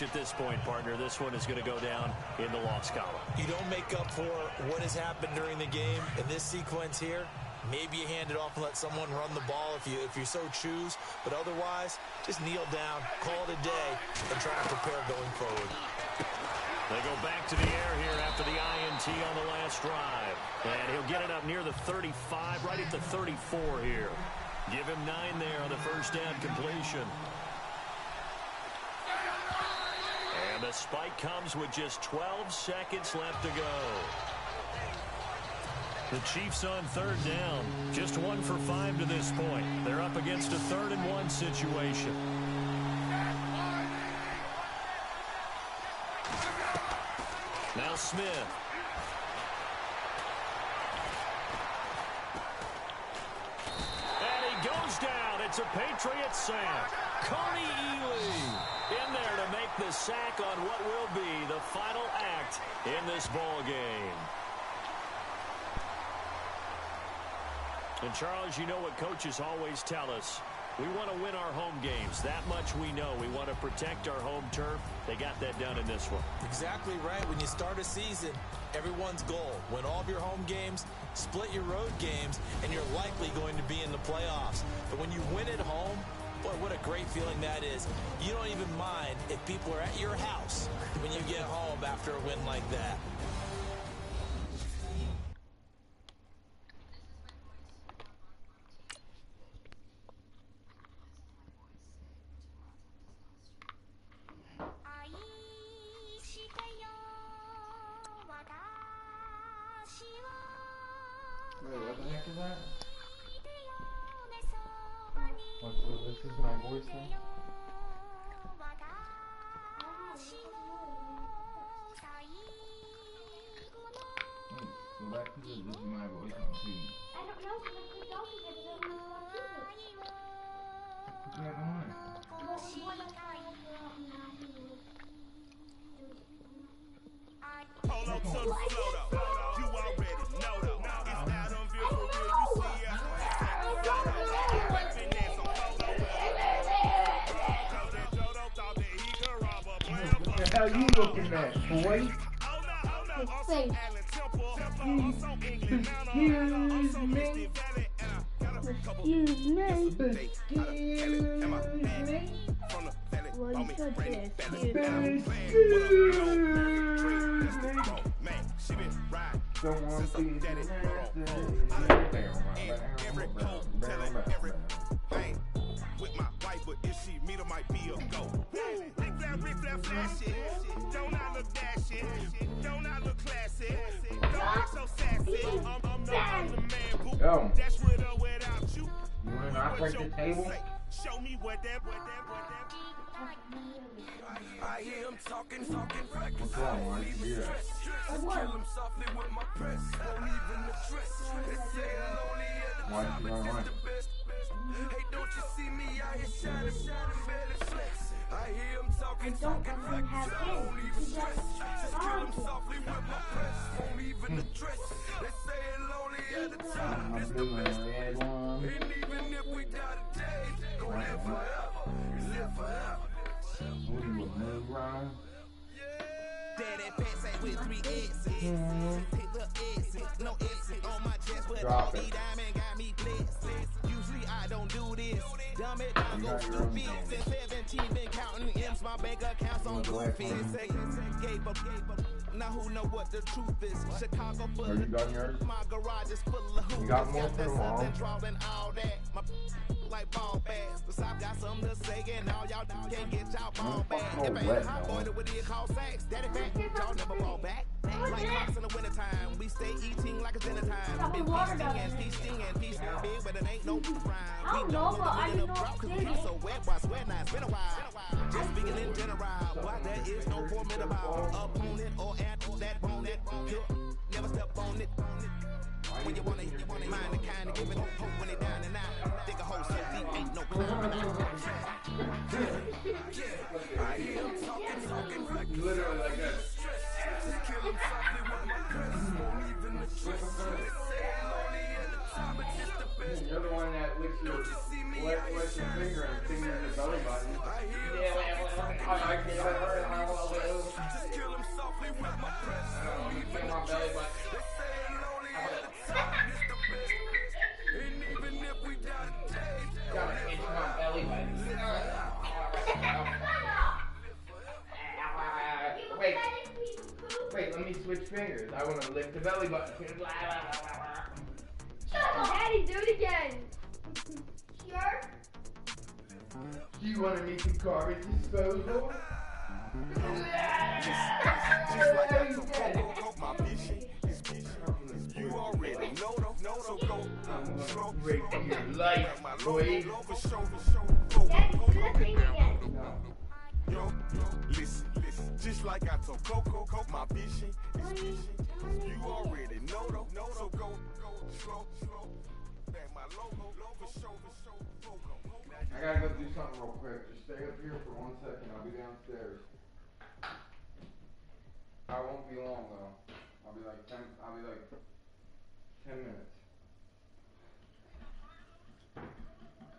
At this point, partner, this one is going to go down in the loss column. You don't make up for what has happened during the game in this sequence here. Maybe you hand it off and let someone run the ball if you so choose. But otherwise, just kneel down, call it a day, and try to prepare going forward. They go back to the air here after the INT on the last drive. And he'll get it up near the 35, right at the 34 here. Give him 9 there on the first down completion. And the spike comes with just 12 seconds left to go. The Chiefs on third down. Just 1 for 5 to this point. They're up against a 3rd and 1 situation. Now Smith. And he goes down. It's a Patriots sack. Coney Ely in there to make the sack on what will be the final act in this ball game. And Charles, you know what coaches always tell us. We want to win our home games. That much we know. We want to protect our home turf. They got that done in this one. Exactly right. When you start a season, everyone's goal, win all of your home games, split your road games, and you're likely going to be in the playoffs. But when you win at home, boy, what a great feeling that is. You don't even mind if people are at your house when you get home after a win like that. Wait, what the heck is that? This is my voice now? that because this is my voice on TV. I don't know because I clicked off of it because I don't know what to do. Put that on. Hold on to the flow though. You already know though. It's not on view for real. You see us. What the hell you looking at, boy? Face. Excuse me. Well, you should say with my wife, but if she meet her, might be a go. Big flashy. Don't I look dashy? Don't I look classy? Don't look so sassy. I'm the man, boo. That's with or without you. You wanna not break the table? Show me what that. I hear him talking reckless. What's wrong, man? Yeah. Kill him softly with my press. Won't even address. They say lonely at the Why top, you it's run? the best. Hey, don't you see me out here shining, barely flex. I hear him talking reckless. Won't even stress. Just kill him softly with my press. Won't even address. They say lonely at the top, it's the best. And even if we die today, gon' live forever. Live forever. What do you move around? Daddy pants ain't with 3 X's. Pick the X's, no X's on my chest, but Drop all it. these diamond got me blessed. Usually I don't do this. Dumb it, I go stupid. Since 17, been counting M's, my bank accounts on goofy. Gave up. Now who know what the truth is? Chicago full Are you done yours? my garage is full of hoops. You got more for that tomorrow? Southern drawl and all that. My like ball bags. The South got something to say, and all y'all can't get y'all ball back. If I ain't hot boy, what it call sex? Daddy back, y'all never ball back. Like clocks in the wintertime, we stay eating like it's dinner time. Been feasting and big, but it ain't no rhyme. We don't know the minute of drought, cause we so wet, why sweat now, it's been a while. Just speaking in general, why there is no formidable opponent or at that bonnet. Never step on it. When you want it, mind the kind of give it hope when they down and out. Dig a hole so deep, ain't no climbing out. I hear him talking reckless. Literally like that. Just kill him softly with my press. Won't even address. They say lonely at the top, it's just the best. You're the one that licks your finger and fingers your belly button. I hear him just kill him softly with my press. Won't even address. They say lonely at the top, it's the best. And even if we die today, Gotta itch my belly button. Wait, let me switch fingers. I want to lick the belly button. Daddy, do it again. Sure? Do you want to make the garbage disposal? just like I told Coco, my bitchy is bitchy. You already know, so go. I'm gonna break your life, boy. Daddy, do the thing again. Yo, listen, just like I told Coco, my bitchy is bitchy. You already know, so go, slow. Back my logo, for show, Coco. I gotta go do something real quick. Just stay up here for 1 second. I'll be downstairs. I won't be long though. I'll be like 10 minutes.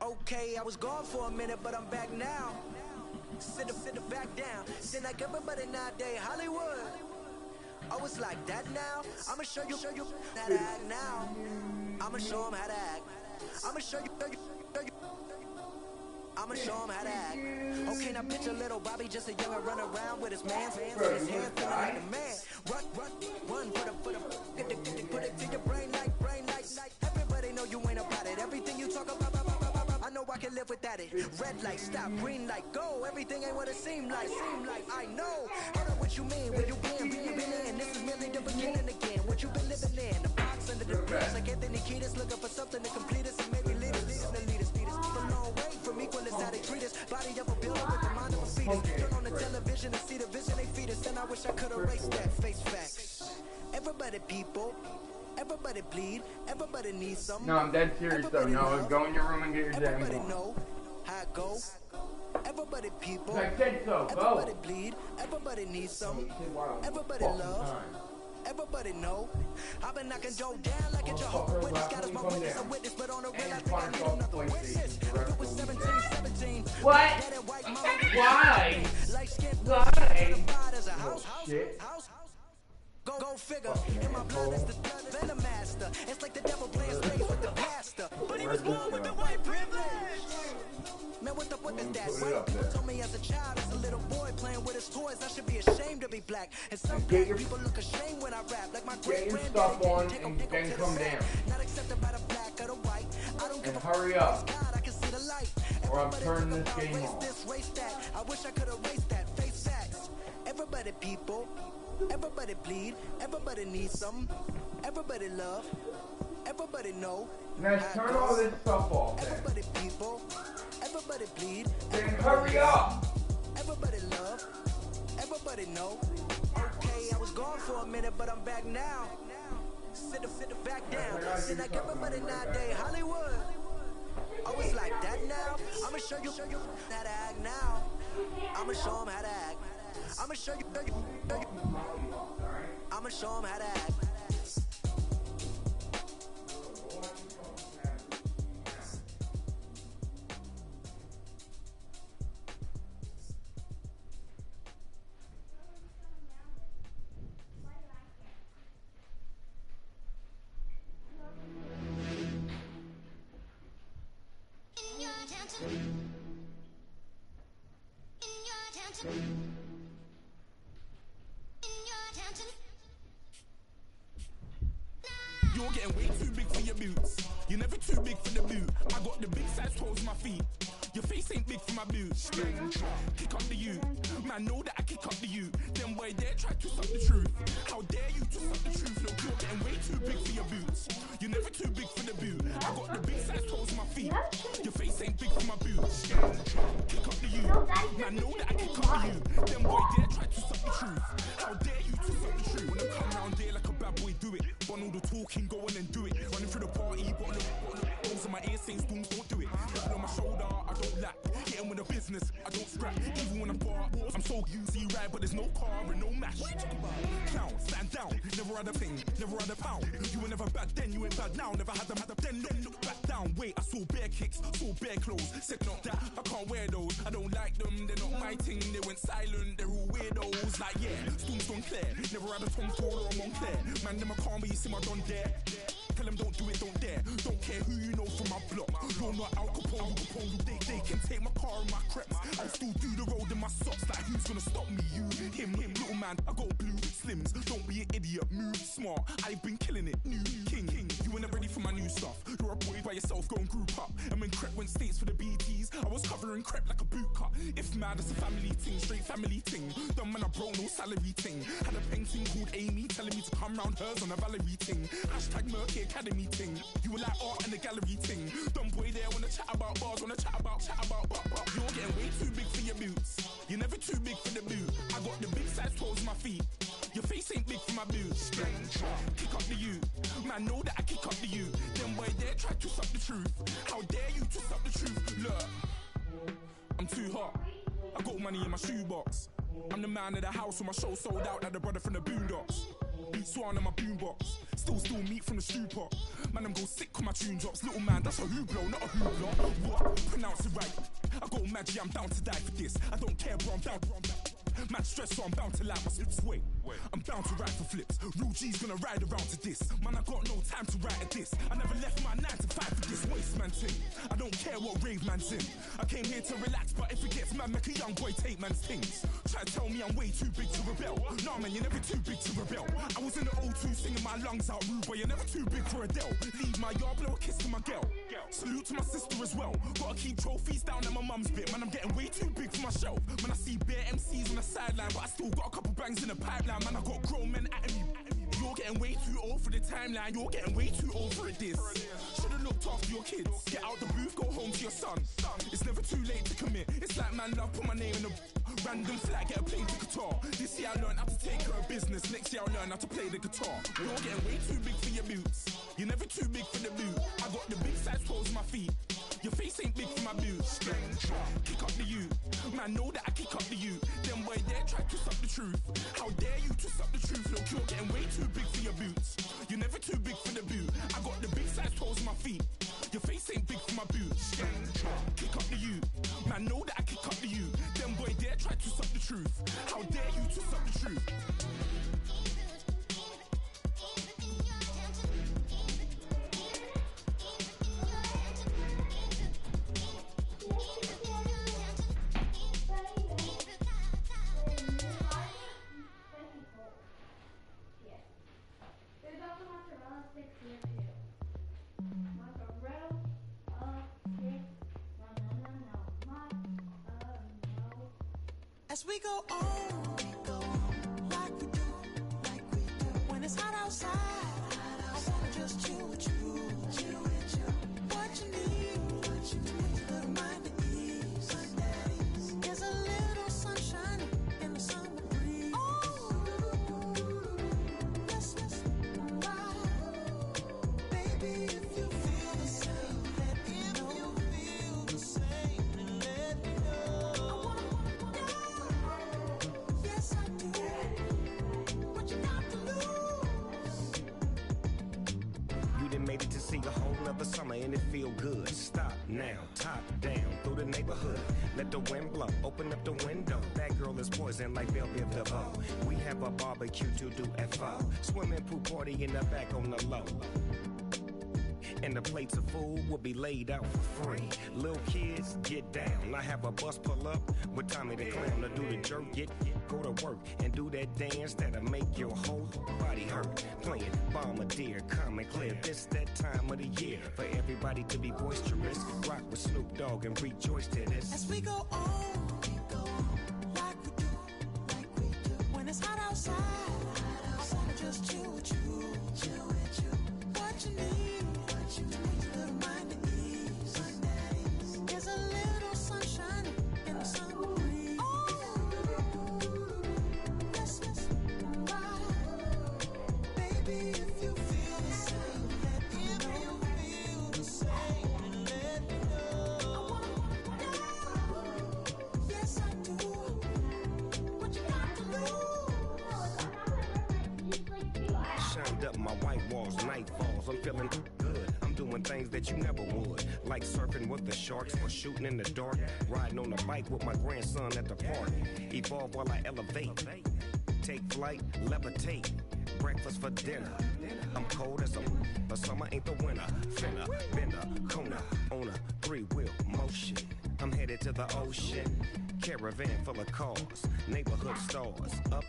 Okay, I was gone for a minute, but I'm back now. Sit back down. Then like everybody nowadays, Hollywood. I was like that now. I'ma show you how to act now. I'ma show them how to act. I'ma show you. I'ma show him how to act. Okay, now picture little Bobby, just a young'un run around with his man's hands in his hand, feeling like a man. Run, put it to your brain like. Everybody know you ain't about it. Everything you talk about, I know I can live without it. Red light, stop, green light, go. Everything ain't what it seem like. I know. I know what you mean. Where you been in. This is merely the beginning again. What you been living in. The box under the bridge, like Anthony Kiedis, looking for something to complete us and maybe lead us. From long way from equal is how they treat us. Body of a builder with the mind of a fetus. Turn on the television and see the vision they feed us. And I wish I could erase that face facts. Everybody, people. Everybody bleed, everybody needs some. No, I'm dead serious though. No, go in your room and get your damn Everybody gun. know how it go. Everybody people. I said so. Go. Everybody bleed, everybody needs some. Everybody love. Everybody know. I've been knocking Joe down like a Jehovah's Witness. Got us my witness, a witness, but on the real I think I need another witness. If it was 17, what? Why? Go figure. In my blood is the venom master. It's like the devil playing space with the pastor. But he was born with the white privilege. Man, what the fuck is that? White people told me as a child, as a little boy playing with his toys, I should be ashamed to be black. And some black people look ashamed when I rap. Like my great granddaddy didn't take them to the south. Not accepted by the black or the white. I don't give a hurry up. God, I can see the light. Or I'm turning this game off. Race that. I wish I could erase that. Face facts. Everybody people. Everybody bleed, everybody needs some, everybody love, everybody know. Now turn all this stuff off. Everybody people, everybody bleed. Then hurry up. Everybody love, everybody know. Okay, I was gone for a minute, but I'm back now. Sit back down. Seem like everybody nowadays, Hollywood. Oh, it's like that now. I'ma show you how to act now. I'ma show them how to act. I'ma show you. I'ma show them how to act. You're getting way too big for your boots. You're never too big for the boot. I got the big size toes on my feet. Your face ain't big for my boots. Kick up the you. Man, know that I kick up the you. Them boy there try to suck the truth. How dare you to suck the truth? Look, you're getting way too big for your boots. You're never too big for the boot. I got the big size toes on my feet. Your face ain't big for my boots. Kick up the you. Man, know that I kick up the you. Them boy there try to suck the truth. How dare you to suck the truth? When I come round there like a bad boy, do it. Run all the talking, go on and do it. Running through the party, bottle of my ear saying spoons, don't do it. Put on my shoulder, I don't lack. Getting with the business, I don't scrap. Even when I'm bar, I'm so easy ride, but there's no car and no match. Clown, stand down, never had a thing, never had a pound. You were never bad then, you ain't bad now. Never had them, then look back down. Wait, I saw bare kicks, saw bare clothes. Said not that, I can't wear those. I don't like them, they're not my thing. They went silent, they're all weirdos. Like yeah, Storm's gone clear. Never had a Tom Ford or a Montclair. Man, them I can't be, you see my done there. Tell them don't do it, don't dare. Don't care who you know from my block. You're not Al Capone, they can take my car and my creps. I'll still do the road in my socks. Like who's gonna stop me? You, him, little man. I got blue slims. Don't be an idiot, move smart. I've been killing it, new king. You were never ready for my new stuff. You're a boy by yourself, go and group up. And when Crep went states for the BTs, I was covering Crep like a boot cut. If mad, it's a family thing, straight family thing. Dumb man, I bro, no salary thing. Had a painting called Amy, telling me to come round hers on a Valerie thing. Hashtag Murky Academy thing. You were like art and the gallery thing. Dumb boy there wanna chat about bars, wanna chat about. You're getting way too big for your boots. You're never too big for the boot. I got the big size toes on my feet. Your face ain't big for my boots. Kick up the you. Man, know that I kick up the you. Them boy there try to suck the truth. How dare you to suck the truth? Look, I'm too hot. I got money in my shoebox. I'm the man of the house when my show sold out like the brother from the Boondocks. Beat Swan in my boombox. Still meat from the stew pot. Man, I'm go sick when my tune drops. Little man, that's a hooplo, not a hoopla. What? Pronounce it right. I got magic, I'm down to die for this. I don't care, bro, I'm down. Man stress, so I'm bound to lie my slips. Wait, I'm bound to ride for flips. Real G's gonna ride around to this. Man, I got no time to write at this. I never left my 9 to 5 for this waste man thing. I don't care what rave man's in. I came here to relax, but if it gets mad, make a young boy take man's things. Try to tell me I'm way too big to rebel. Nah, man, you're never too big to rebel. I was in the O2 singing my lungs out rude, but you're never too big for Adele. Leave my yard, blow a kiss to my girl. Salute to my sister as well. Gotta keep trophies down at my mum's bit. Man, I'm getting way too big for my shelf. Man, I see bare MCs on the sideline, but I still got a couple bangs in the pipeline. Man, I got grown men at me. You're getting way too old for the timeline. You're getting way too old for a diss. Should've looked after your kids. Get out the booth, go home to your son. It's never too late to commit. It's like man love, put my name in a random flag, get a plane to Qatar. This year I learned how to take care of business. Next year I'll learn how to play the guitar. You're getting way too big for your boots. You're never too big for the boot. I got the big size toes on my feet. Your face ain't big for my boots. Kick up the you. Man, know that I kick up the you. Them boy there try to suck the truth. How dare you to suck the truth? Look, you're getting way too big for your boots. You're never too big for the boot. I got the big size toes on my feet. Your face ain't big for my boots. Kick up the you. Man, know that I kick up the you. Them boy there try to suck the truth. How dare you to suck the truth? As we go on, like we do, when it's hot outside, I wanna just chill with you, what you need, a little mind at ease, there's a little sunshine in the summer breeze, let's ride, baby, if you feel the same, let me know, feel the same, and let me know. Made it to see a whole nother summer and it feel good. Stop now, top down through the neighborhood. Let the wind blow, open up the window. That girl is poison like Belleville DeVoe. We have a barbecue to do FO. Swimming pool party in the back on the low. And the plates of food will be laid out for free. Little kids, get down. I have a bus pull up with Tommy the Clown to do the jerk. Go to work and do that dance that'll make your whole body hurt. Playing Bombardier, calm and clear. This that time of the year for everybody to be boisterous. Rock with Snoop Dogg and rejoice to this. As we go on, like we do, when it's hot outside, I wanna just chill with you, what you need. A little mind at ease. There's a little sunshine in the summer breeze. Let's ride, baby. If you feel the same, let me know. Feel the same, and let me know. Yes, I do. What you got to lose? Shined up my white walls, night falls. I'm feeling good. Doing things that you never would, like surfing with the sharks or shooting in the dark, riding on a bike with my grandson at the park, evolve while I elevate, take flight, levitate, breakfast for dinner. I'm cold as the summer ain't the winter. Finna, bender, Kona, on a 3-wheel motion. I'm headed to the ocean, caravan full of cars, neighborhood stars, up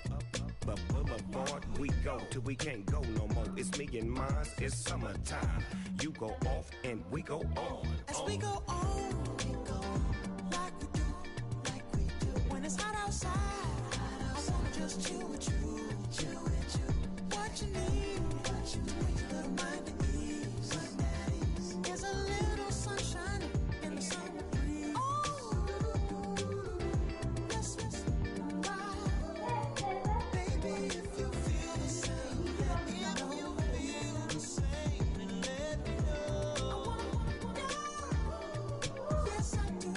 the boulevard we go till we can't go no more. It's me and mine, it's summertime. You go off and we go on. As we go on, like we do, when it's hot outside, I wanna just chill with you, what you need, a little mind at ease. There's a little sunshine in the summer breeze. Let's ride, baby, if you feel the same, let me know. Feel the same, and let me know. Yes, I do.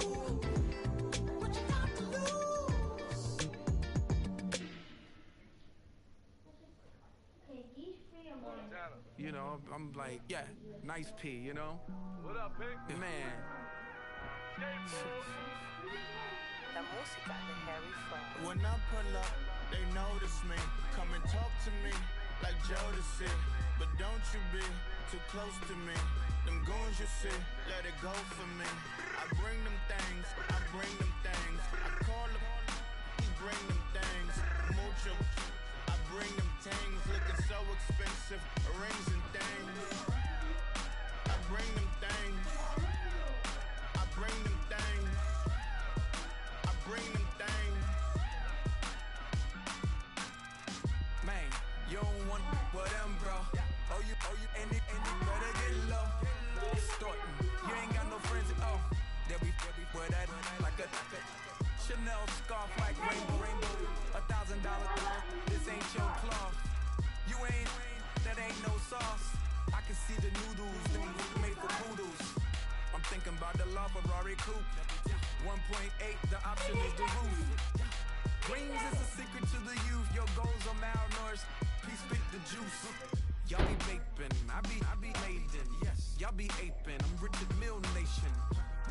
What you got to lose? You know, I'm like, yeah, nice P, you know? What up, Pink? Man. When I pull up, they notice me. Come and talk to me like Jodeci. But don't you be too close to me. Them goons you see, let it go for me. I bring them things, I bring them things. I call them, he bring them things. Mucho, I bring them things. Looking so expensive, rings and things. I bring them things. I bring them things. I bring them things. Man, you don't want whatever. and it better get low. Extorting, you ain't got no friends at all. They'll be wear that like a Chanel scarf like rainbow. $1,000, this ain't your cloth. You ain't, that ain't no sauce. I can see the noodles made for poodles. I'm thinking about the LaFerrari coupe. 1.8, the option is the roof. Dreams is a secret to the youth. Your goals are malnourished. Please spit the juice. Y'all be vaping, I be maiden. Yes, y'all be aping. I'm Richard Mill Nation.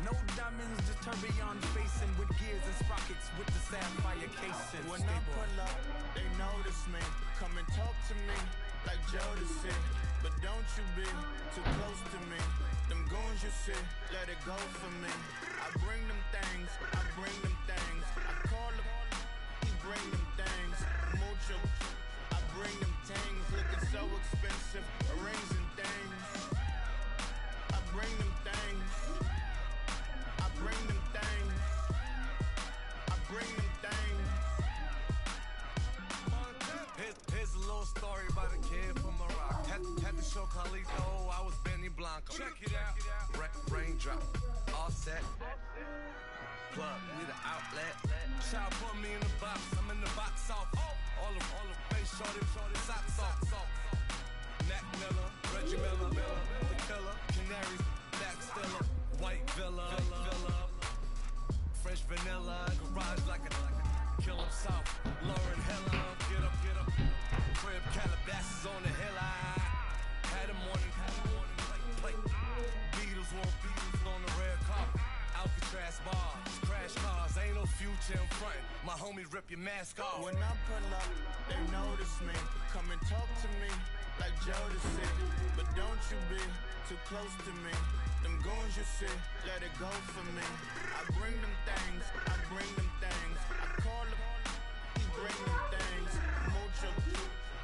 No diamonds, just tourbillon facing with gears and sprockets with the sapphire casing. When I pull up, they notice me. Come and talk to me like Jodeci. But don't you be too close to me. Them goons you see, let it go for me. I bring them things, I bring them things. I call them, he bring them things. Mucho, I bring them things. Looking so expensive, rings and things. I bring them things. I bring them things. I bring them things. Here's a little story about a kid from Morocco. Had to show Carlito I was Benny Blanco. Check it out. Raindrop, all set. Plug, need an outlet. Child put me in the box. I'm in the box off. All the face shorty, socks off. Mac Miller, Reggie Miller, the killer, Canaries, back stiller, white villa, fresh vanilla, garage like a kill 'em south. Lauren Hiller, get up. Crib Calabasas on the hill. I had a morning plate. Beatles on the red carpet. Alcatraz bars, crash cars, ain't no future in front. My homies rip your mask off. When I pull up, they notice me. Come and talk to me like Jodeci. But don't you be too close to me. Them goons you see, let it go for me. I bring them things, I bring them things. I call them, he bring them things. Mucho,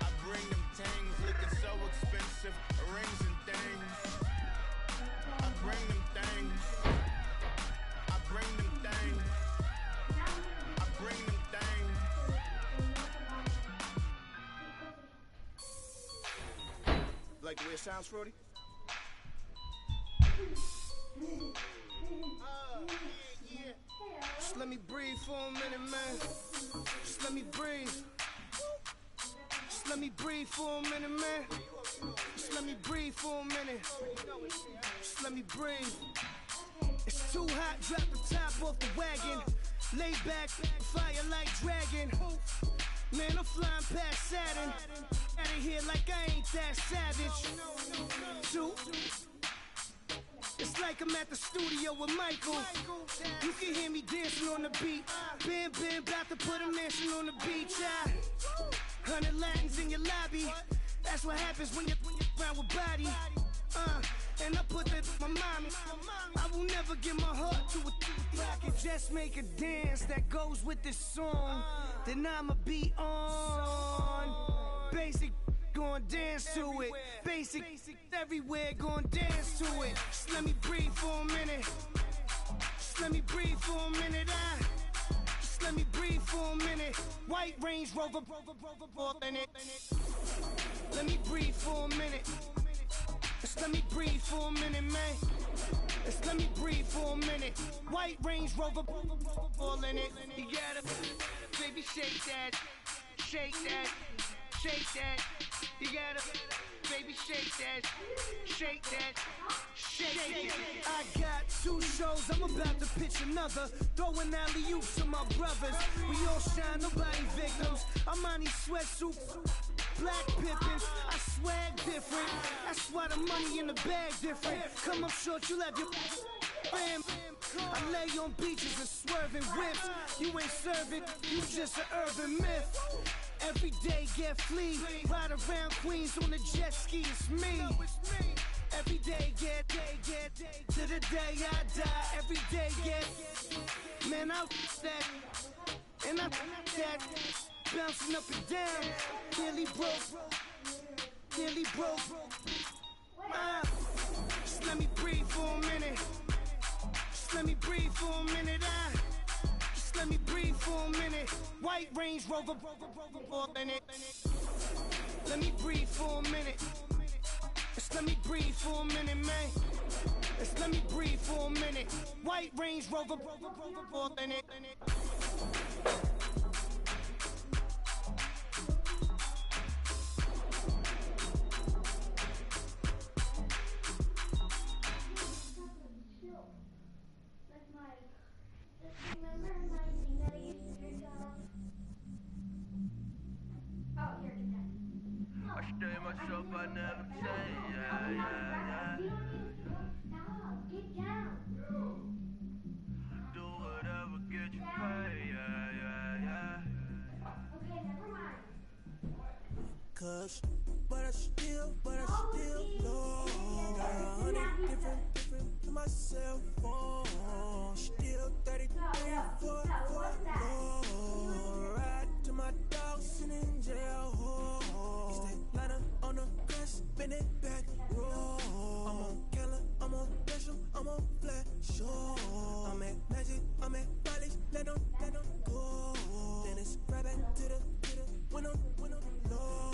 I bring them things. Looking so expensive, rings and things. I bring them things. I bring them things. I bring them things. Like the way it sounds, Frody? Yeah. Just let me breathe for a minute, man. Just let me breathe. Just let me breathe for a minute, man. Just let me breathe for a minute. Just let me breathe. It's too hot, drop the top off the wagon. Lay back, fire like dragon. Man, I'm flying past Saturn. Out of here like I ain't that savage. Two. It's like I'm at the studio with Michael. You can hear me dancing on the beat. Ben, about to put a mansion on the beach. 100 Latins in your lobby. That's what happens when you're around with body. And I put that in my mommy. I will never give my heart to a I can just make a dance that goes with this song. Then I'ma be on. Basic, gon' dance to it. Basic, everywhere, gon' dance to it. Just let me breathe for a minute. Just let me breathe for a minute. Just let me breathe for a minute. White Range Rover, in it. Let me breathe for a minute. Just let me breathe for a minute, man. Just let me breathe for a minute. White Range Rover, all in it. You gotta, baby, shake that, shake that, shake that. You gotta, baby, shake that, shake that, shake it. I got 2 shows, I'm about to pitch another. Throwing alley-oops to my brothers. We all shine, nobody victims. I'm on these sweatsuits. Black Pippins, I swag different. That's why the money in the bag different. Come up short, you'll have your fam. I lay on beaches and swerving whips. You ain't serving, you just an urban myth. Every day get flea, ride around Queens on the jet ski, it's me. Every day get to the day I die. Every day get, man, I that, and I that. Bouncing up and down, nearly broke. Just let me breathe for a minute. Just let me breathe for a minute. Just let me breathe for a minute. White Range Rover, in it. Let me breathe for a minute. Just let me breathe for a minute, man. Just let me breathe for a minute. White Range Rover, for a minute. I stay myself, I never change. Yeah, yeah, yeah. Get down. Do whatever, get you paid. Yeah, yeah, yeah. Okay, never mind. Cause, but I still love. Got 100 different to my cell phone. Still 34. Ride to my dog sitting in jail. On the grass, spin it back, roll. I'm on Keller, I'm on Special, I'm on Flat Show. I'm at Magic, I'm at Polish, let them go. Then it's right back to the window low.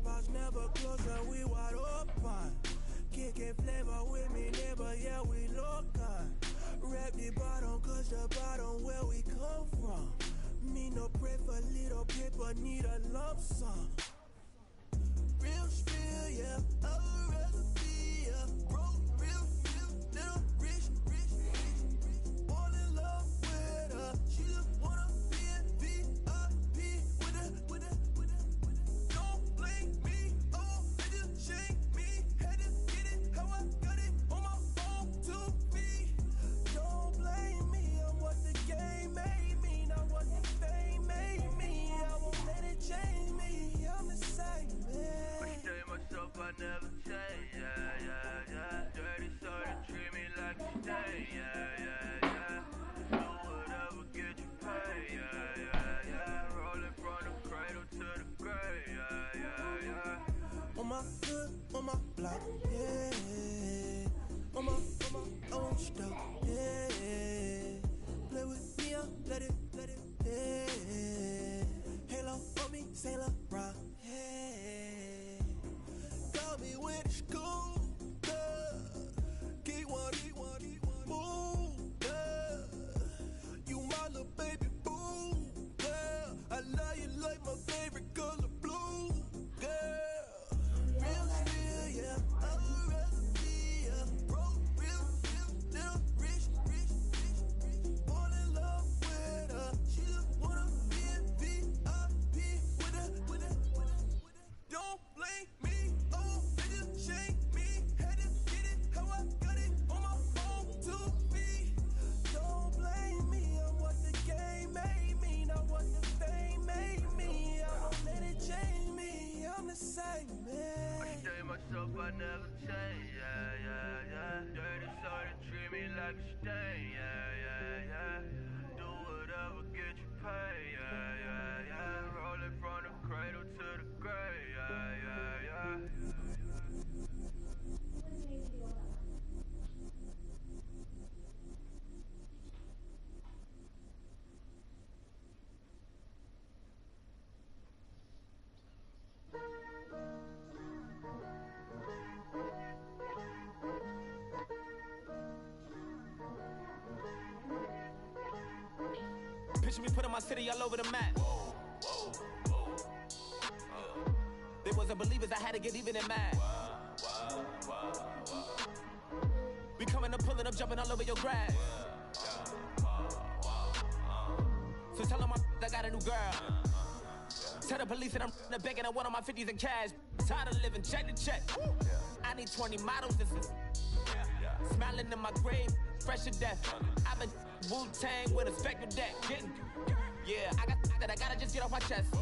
Bars never close and we wide open. Kicking flavor with me, neighbor, yeah, we local. Rap the bottom, cause the bottom where we come from. Me no pray for little paper, need a lump sum. Real spill, yeah, I would rather be, yeah. Broke, real, little rich. All in love with her. She just wanna be in VIP with her. Don't blame me, oh, they just shame me. Had to get it how I got it on my phone to me. Don't blame me, I'm what the game made me, not what the fame made me. I won't let it change me, I'm the same, man. I never change, yeah, yeah, yeah. Dirty sorta treat me like you stay, yeah, yeah, yeah. Do whatever, get you paid, yeah, yeah, yeah. Rolling from the cradle to the grave, yeah, yeah, yeah. On my hood, on my block, yeah. On my own stuff, yeah. Play with me, let it, yeah. Halo on me, Sailor Rock, yeah. Got me with the school, keep one, move, you my little baby boo, girl. I love you like my favorite color blue, girl. Real still, yeah, I would rather be, yeah. Broke, real, little rich. Fall in love with her. She just wanna be in VIP with her. Don't blame me, oh, they just shame me. Had to get it how I got it on my phone to me. Don't blame me, I'm what the game made me, not what the fame made me. I won't let it change me, I'm the same, man. I stay myself, I never change, yeah, yeah, yeah. Dirty sorta treat me like a stain, yeah, yeah, yeah. Do whatever, get you paid, yeah, yeah, yeah. Rolling from the cradle to the grave, yeah, yeah, yeah. Picture me putting my city all over the map. They wasn't believers, I had to get even in mad. We coming up, pulling up, jumping all over your grass. So tell them I got a new girl. Tell the police that I'm the bank and I want all my 50s in cash. Tired of living check to check. I need 20 models, this is smiling in my grave, fresh to death. I've been Wu-Tang with a spectre deck. Yeah, I gotta just get off my chest.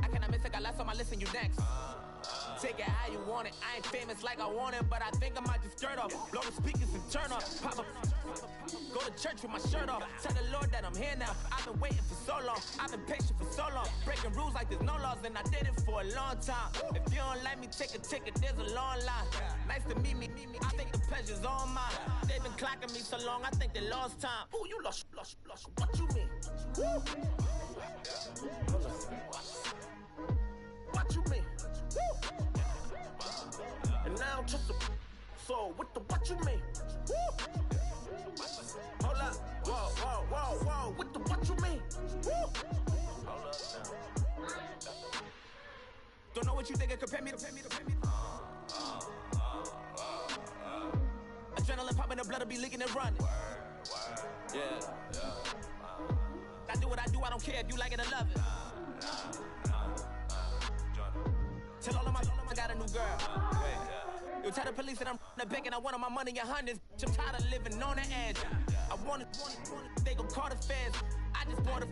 I cannot miss it, got last on my list and you next. Take it how you want it, I ain't famous like I want it, but I think I might just skirt off. Blow the speakers and turn off. Pop up, go to church with my shirt off. Tell the Lord that I'm here now. I've been waiting for so long, I've been patient for so long. Breaking rules like there's no laws, and I did it for a long time. If you don't like me, take a ticket, there's a long line. Nice to meet me, I think the pleasure's all mine. They've been clocking me so long, I think they lost time. Ooh, you lost, what you mean? Woo. what you mean? Woo. And now I'm just a so with the what you mean? Woo. Hold up, whoa, whoa, whoa, whoa, with the what you mean? Woo. Hold up now. Don't know what you think, compare me to adrenaline popping, the blood will be leaking and running. Yeah. I do what I do, I don't care if you like it or love it. Tell all of my I got a new girl. You tell the police that I'm the bank and I want all my money in hundreds. I'm tired of living on the edge. I want it, they gon' call the feds. I just bought a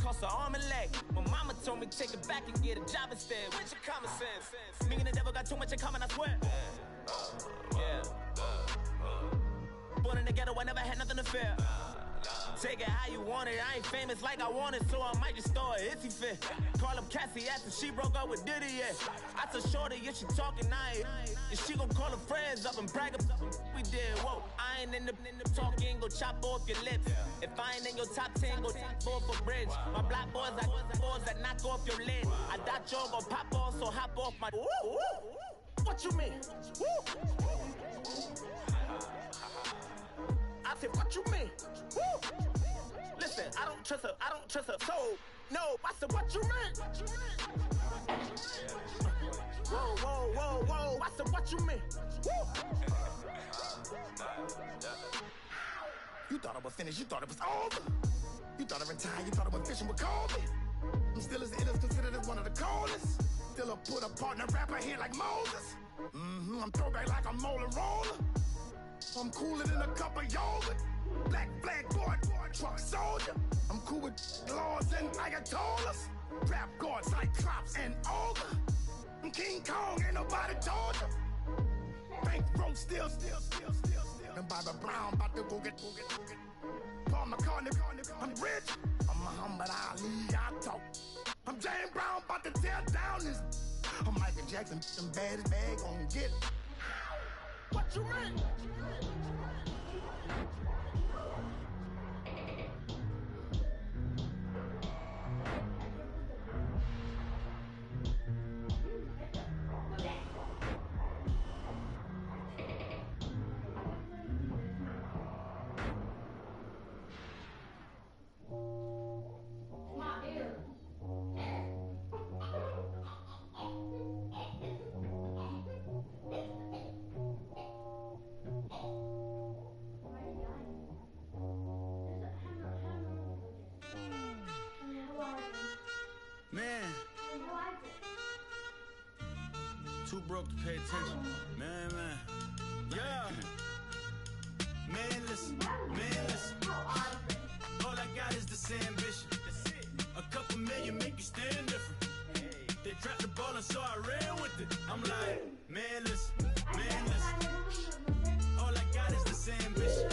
cost an arm and leg. My mama told me take it back and get a job instead. Where's your common sense? Me and the devil got too much in common, I swear. Yeah. Born in the ghetto, I never had nothing to fear. Take it how you want it, I ain't famous like I want it, so I might just throw it if he fit. Call up Cassie after she broke up with Diddy, yeah. I told Shorty, if she talking, I ain't. And she gon' call her friends up and brag up we did, whoa. I ain't in the talking, go chop off your lips. If I ain't in your top 10, go top 4 for bridge. My black boys like boys that knock off your lid. I thought y'all gon' pop off, so hop off my What you mean? I said, what you mean? Woo! Listen, I don't trust her, so, no, I said, what you mean? Whoa, whoa, whoa, whoa, I said, what you mean? Woo! You thought I was finished, you thought it was over. You thought I retired, you thought I went fishing with Kobe. I'm still as illest, considered as one of the coldest. Still a put a partner rapper here like Moses. I'm throwback like a molar roller. I'm cooler than a cup of yogurt. Black flag boy, truck soldier. I'm cool with laws and Ayatollahs. Rap gods like Cyclops and Ogre. I'm King Kong, ain't nobody told you. Bankroll still. And Bobby Brown about to go get. Paul McCartney, I'm rich. I'm Muhammad Ali, I talk. I'm James Brown about to tear down this. I'm Michael Jackson, some baddest bag gon' get it. What you mean? Man, too broke to pay attention. Man. Yeah. Man, listen. All I got is this ambition. A couple million make you stand different. They dropped the ball and so I ran with it. I'm like, man, listen. All I got is this ambition.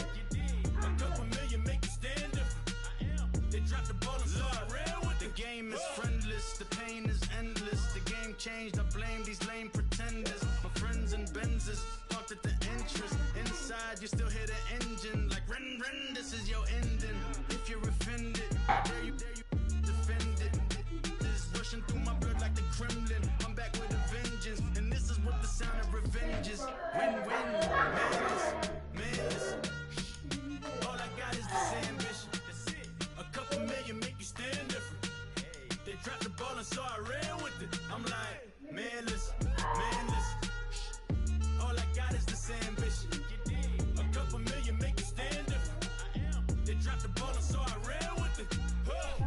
A couple million make you stand different. They dropped the ball and so I ran with it. The game is friendless, the pain is endless. The game changed, I blame these lame pretenders. My friends and Benzes parked at the entrance. Inside, you still hear the engine. Like, ren, this is your ending. If you're offended, dare you defend it. This is rushing through my blood like the Kremlin. I'm back with a vengeance, and this is what the sound of revenge is. Win-win, manless. All I got is this ambition. A couple million make you stand different. They dropped the ball and so I ran with it. I'm like, manless. All I got is this ambition. A couple million make you stand different. They dropped the ball and so I ran with it.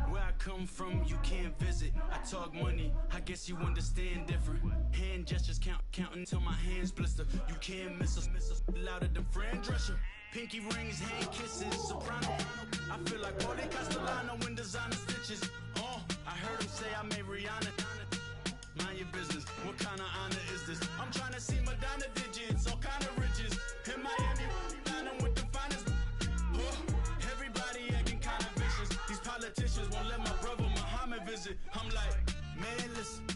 Where I come from, you can't visit. I talk money, I guess you understand different. Hand gestures count until my hands blister. You can't miss us louder than Fran Drescher. Pinky rings, hand kisses, soprano. I feel like Paulie Castellano in designer stitches. I heard him say I made Rihanna. Mind your business, what kind of honor is this? I'm trying to see Madonna digits, all kind of riches. In Miami, dining with the finest. Everybody acting kind of vicious. These politicians won't let my brother Muhammad visit. I'm like, man, listen.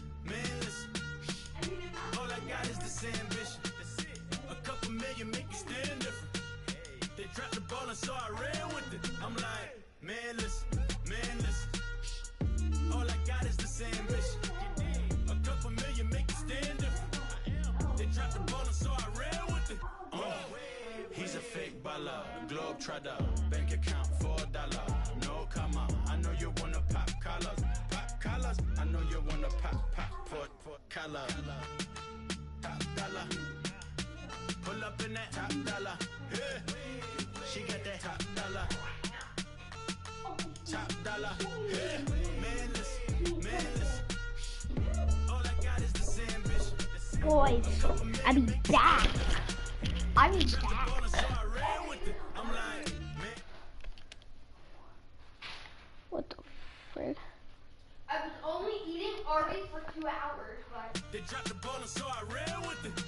All I got is this ambition. A couple million make you stand different. They dropped the ball and so I ran with it. I'm like, man, listen. All I got is this ambition. A couple globe trotter. Bank account $4. No, come on. I know you wanna pop collars. Pop collars. I know you wanna pop collar. Top dollar. Pull up in that top dollar. Yeah. She got that top dollar. Top dollar. Yeah. Manless. All I got is the sand, bitch. Boys, I'll be back. What the frick? I was only eating Arby's for 2 hours, but they dropped the ball, so I ran with it.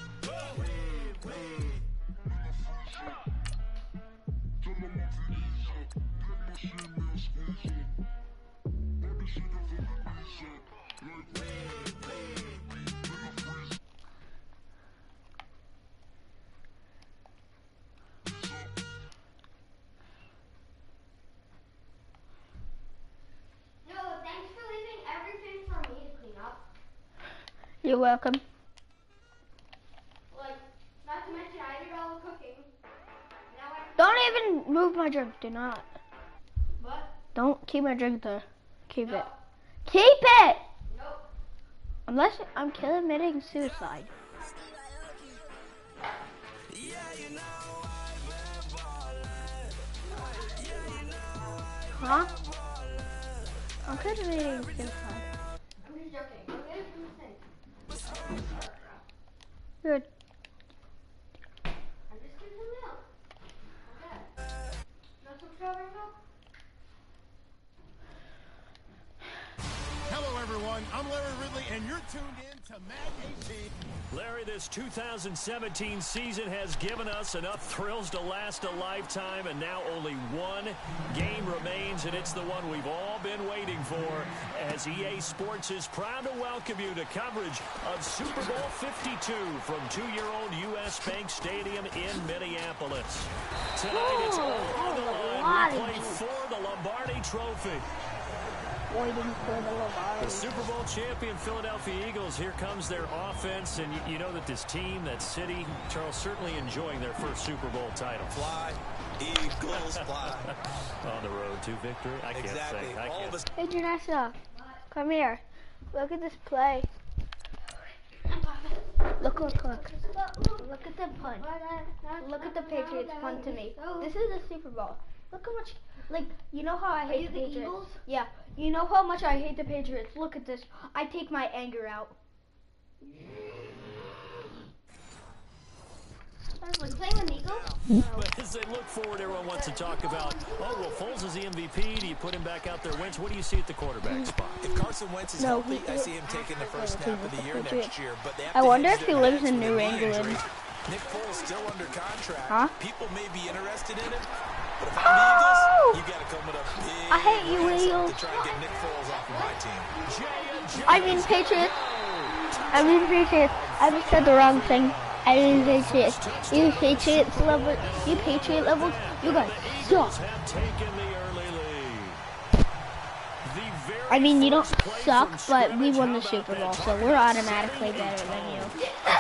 You're welcome. Like, not to mention I did all the cooking. Now Don't even move my drink. Do not. What? Don't keep my drink there. Keep it. Keep it! Nope. Unless I'm committing suicide. Huh? I'm committing suicide. I'm just joking. I'm gonna do the thing. Good. I'm just getting some milk. Okay. Want some strawberry milk? Hello everyone, I'm Larry Ridley and you're tuned in to Mag 18. Larry, this 2017 season has given us enough thrills to last a lifetime, and now only one game remains, and it's the one we've all been waiting for, as EA Sports is proud to welcome you to coverage of Super Bowl 52 from 2-year-old US Bank Stadium in Minneapolis. Tonight it's all on the line. We play for the Lombardi Trophy. Waiting for the Lombardi. The Super Bowl champion Philadelphia Eagles, here comes their offense, and you know that this team, that city, Charles, certainly enjoying their first Super Bowl title. Fly, Eagles, fly. On the road to victory. I can't say. Hey, Janessa, come here. Look at this play. Look. Look at the punt. Look at the Patriots punt to me. This is the Super Bowl. Look how much, like, you know how I hate the Patriots? Eagles? Yeah, you know how much I hate the Patriots. Look at this. I take my anger out. Like playing with Eagles? But as they look forward, everyone wants to talk about, oh, well, Foles is the MVP. Do you put him back out there? Wentz, what do you see at the quarterback spot? If Carson Wentz is healthy, I see him taking the first snap of the year next year. But I wonder if he lives in New England. Nick Foles still under contract. Huh? People may be interested in him, but if I'm the Eagles, you got to come with a big I hate you, Eagles. to try and get Nick Foles off of my team. I mean Patriots. I just said the wrong thing. I mean Patriots. You Patriots level. You Patriot levels. You guys suck. I mean, you don't suck, but we won the Super Bowl, so we're automatically better than you.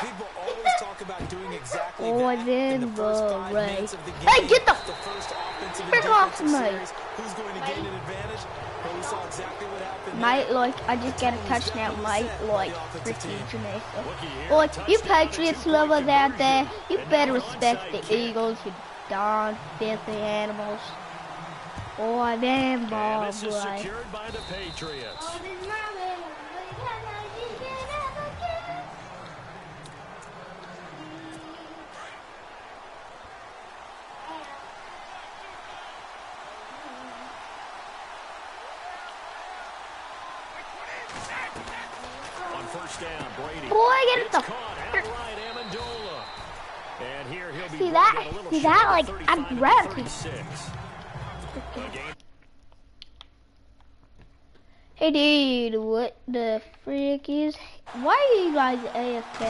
People always talk about doing exactly that in the first 5 minutes of the game. Hey, get the first offensive and frick off defensive me. series. Who's going to gain an advantage? Well, we saw exactly what happened. Might like I just got a touchdown. Might like freaking Jamaica. Boy, you Patriots lovers out there, you better respect the Eagles, you darn filthy animals. Oh, damn ball, this is boy. secured by the Patriots. On first down, Brady. Boy, get the and here he'll be see that? See that? Like, I'm grabbing. Hey, dude, what the frick is? Why are you guys AFK?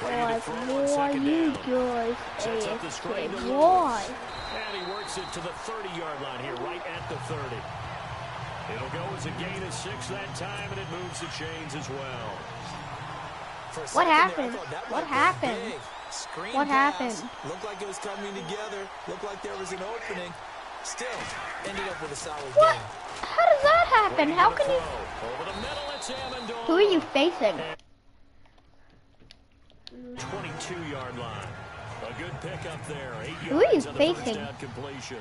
Like, why are you guys AFK? Why? And he works it to the 30-yard line here, right at the 30. It'll go as a gain of 6 that time, and it moves the chains as well. What happened? What happened? Screen What pass. happened? Looked like it was coming together. Looked like there was an opening. Still, ended up with a solid What? game. How does that happen? How can you... Over the middle, it's Amendola. Who are you facing? 22-yard line. A good pickup there. 8 Who are you yards on the first facing? down completion.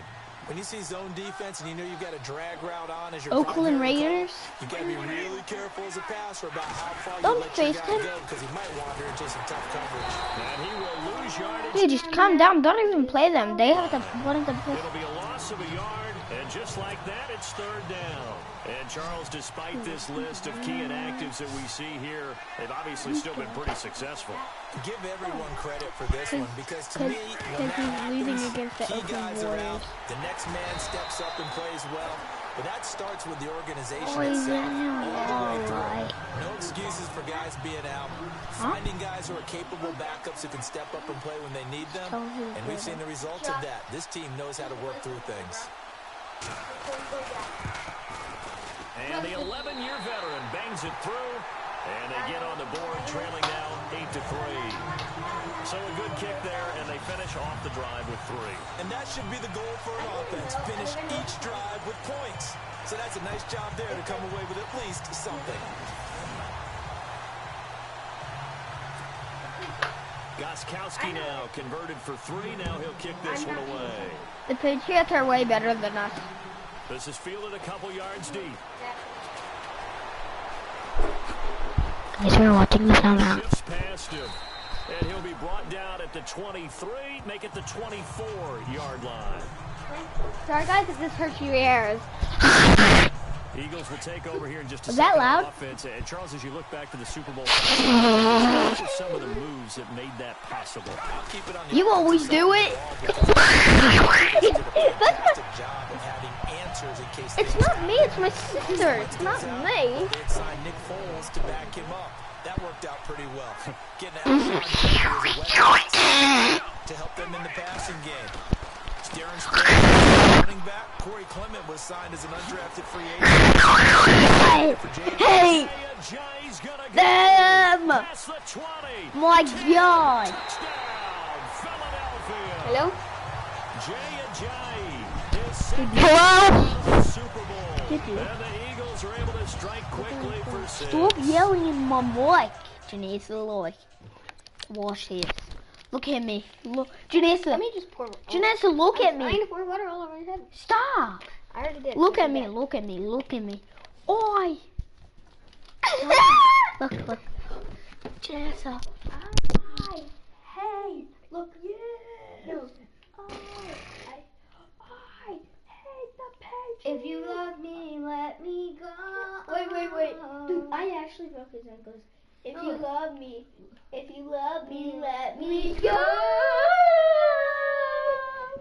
When you see zone defense and you know you've got a drag route on as you're Oakland Raiders? you got to be really careful as a passer about how far Don't you let your face guy him. go because he might wander into some tough coverage. And he will lose yardage. Dude, just calm down. Don't even play them. They have to... What is the... It'll be a loss of a yard, and just like that, it's third down. And Charles, despite this list of key inactives that we see here, they've obviously still been pretty successful. Give everyone credit for this one because to me, when that he's losing happens, against the key Oakland guys are out, Warriors. the next man steps up and plays well. But that starts with the organization Poison. itself all the way through. Alright. No excuses for guys being out. Huh? Finding guys who are capable backups who can step up and play when they need them. Tell who's And we've good. seen the results of that. This team knows how to work through things. And the 11-year veteran bangs it through, and they get on the board, trailing now 8-3. So a good kick there, and they finish off the drive with 3. And that should be the goal for an offense, finish each drive with points. So that's a nice job there to come away with at least something. Gostkowski now converted for 3. Now he'll kick this one away. The Patriots are way better than us. This is fielded a couple yards deep. Guys, we're watching this now. Shifts past him. And he'll be brought down at the 23, make it the 24-yard line. Sorry guys if this hurts your ears. Eagles will take over here in just a Was second that loud? on offense. And Charles, as you look back to the Super Bowl, what are some of the moves that made that possible? I'll keep it on the You always do it. It's not me, it's my sister. It's not me. They had signed Nick Foles to back him up. That worked out pretty well. Getting out to help them in the passing game. Darren Sproles, running back. Corey Clement was signed as an undrafted free agent. Hey! Them! My God! Hello? Hello? And the Eagles are able to strike quickly for 6. Stop yelling in my mic, Janessa. Like, watch this. Look at me. Look, Janessa. Let me just pour. Janessa, look at me. I'm gonna pour water all over your head. Stop. I already did. Look at me. Look at me. Look at me. Oi. Look, look. Janessa. Hi. Hey. Look, you. I hate the Patriots. If you love me, let me go. Wait. Dude, I actually broke his ankles. If you love me, let me go.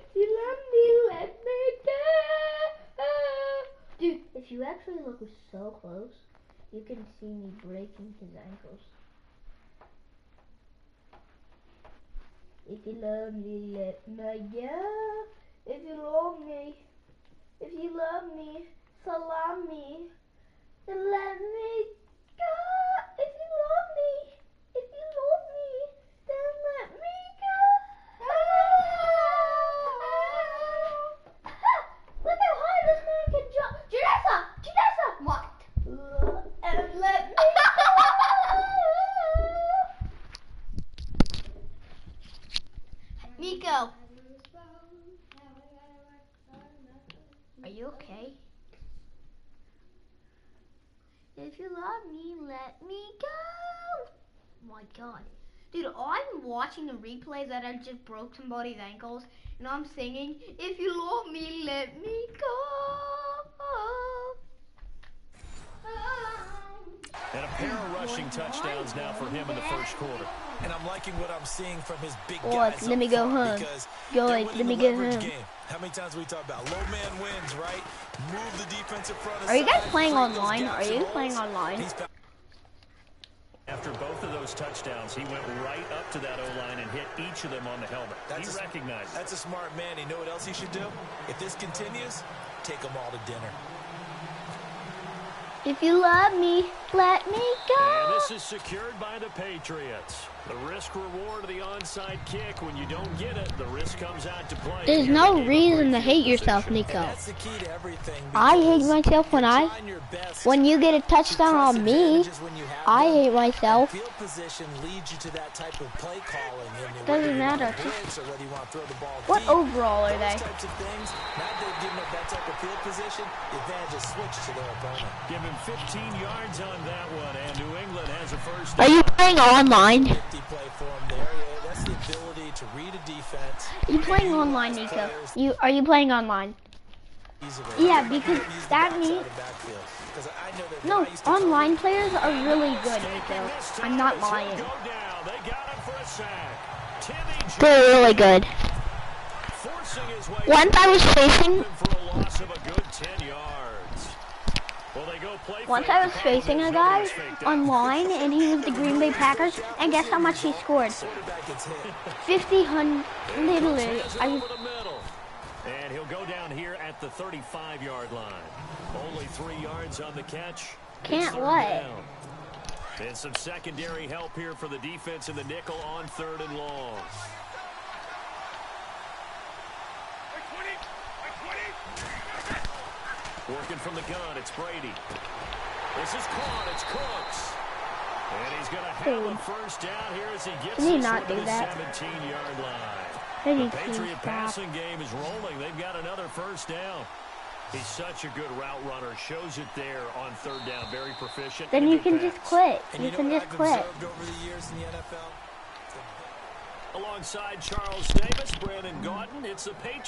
If you love me, let me go. Dude, if you actually look so close, you can see me breaking his ankles. If you love me, let me go. If you love me, salami, then let me go. If you love me, then let me go. Look how high this man can jump. Janessa! What? And let me go. Nico. Are you okay? If you love me, let me go. My God. Dude, I'm watching the replays that I just broke somebody's ankles, and I'm singing, if you love me, let me go. And a pair of rushing touchdowns now for him in the first quarter. And I'm liking what I'm seeing from his big Boy, guys. let me go home. Guys, let me go home. How many times we talk about low man wins, right? Move the defensive front. Are you guys playing online? Are you playing online? After both of those touchdowns, he went right up to that O-line and hit each of them on the helmet. He recognized it. That's a smart man. You know what else he should do? If this continues, take them all to dinner. If you love me, let me go. And this is secured by the Patriots. The risk reward of the onside kick. When you don't get it, the risk comes out to play. There's no reason to hate yourself, Nico. I hate myself when you get a touchdown on me. I hate myself. Field position leads you to that type of play calling. Doesn't matter. What overall are they? Types of things. Now they've given up that type of field position. The advantage is switched to their opponent. Give him 15 yards on that one, and New England has a first down. Are you playing online? Play for him there. That's the ability to read a defense. Are you playing online, Nico? Are you playing online? Yeah, because that means no, online players are really good, Nico. I'm not lying. They're really good. Once I was facing a guy online, and he was the Green Bay Packers, and guess how much he scored? 50-100. Literally, and he'll go down here at the 35-yard line. Only 3 yards on the catch. Can't what? And some secondary help here for the defense in the nickel on 3rd and long. Working from the gun, it's Brady. This is caught, it's Cooks. And he's going to have a first down here as he gets this one to the 17-yard line. The Patriot passing game is rolling. They've got another first down. He's such a good route runner. Shows it there on 3rd down. Very proficient. Then you can just quit. You can just quit. Over the years in the NFL. Alongside Charles Davis, Brandon Gaudin, it's the Patriots.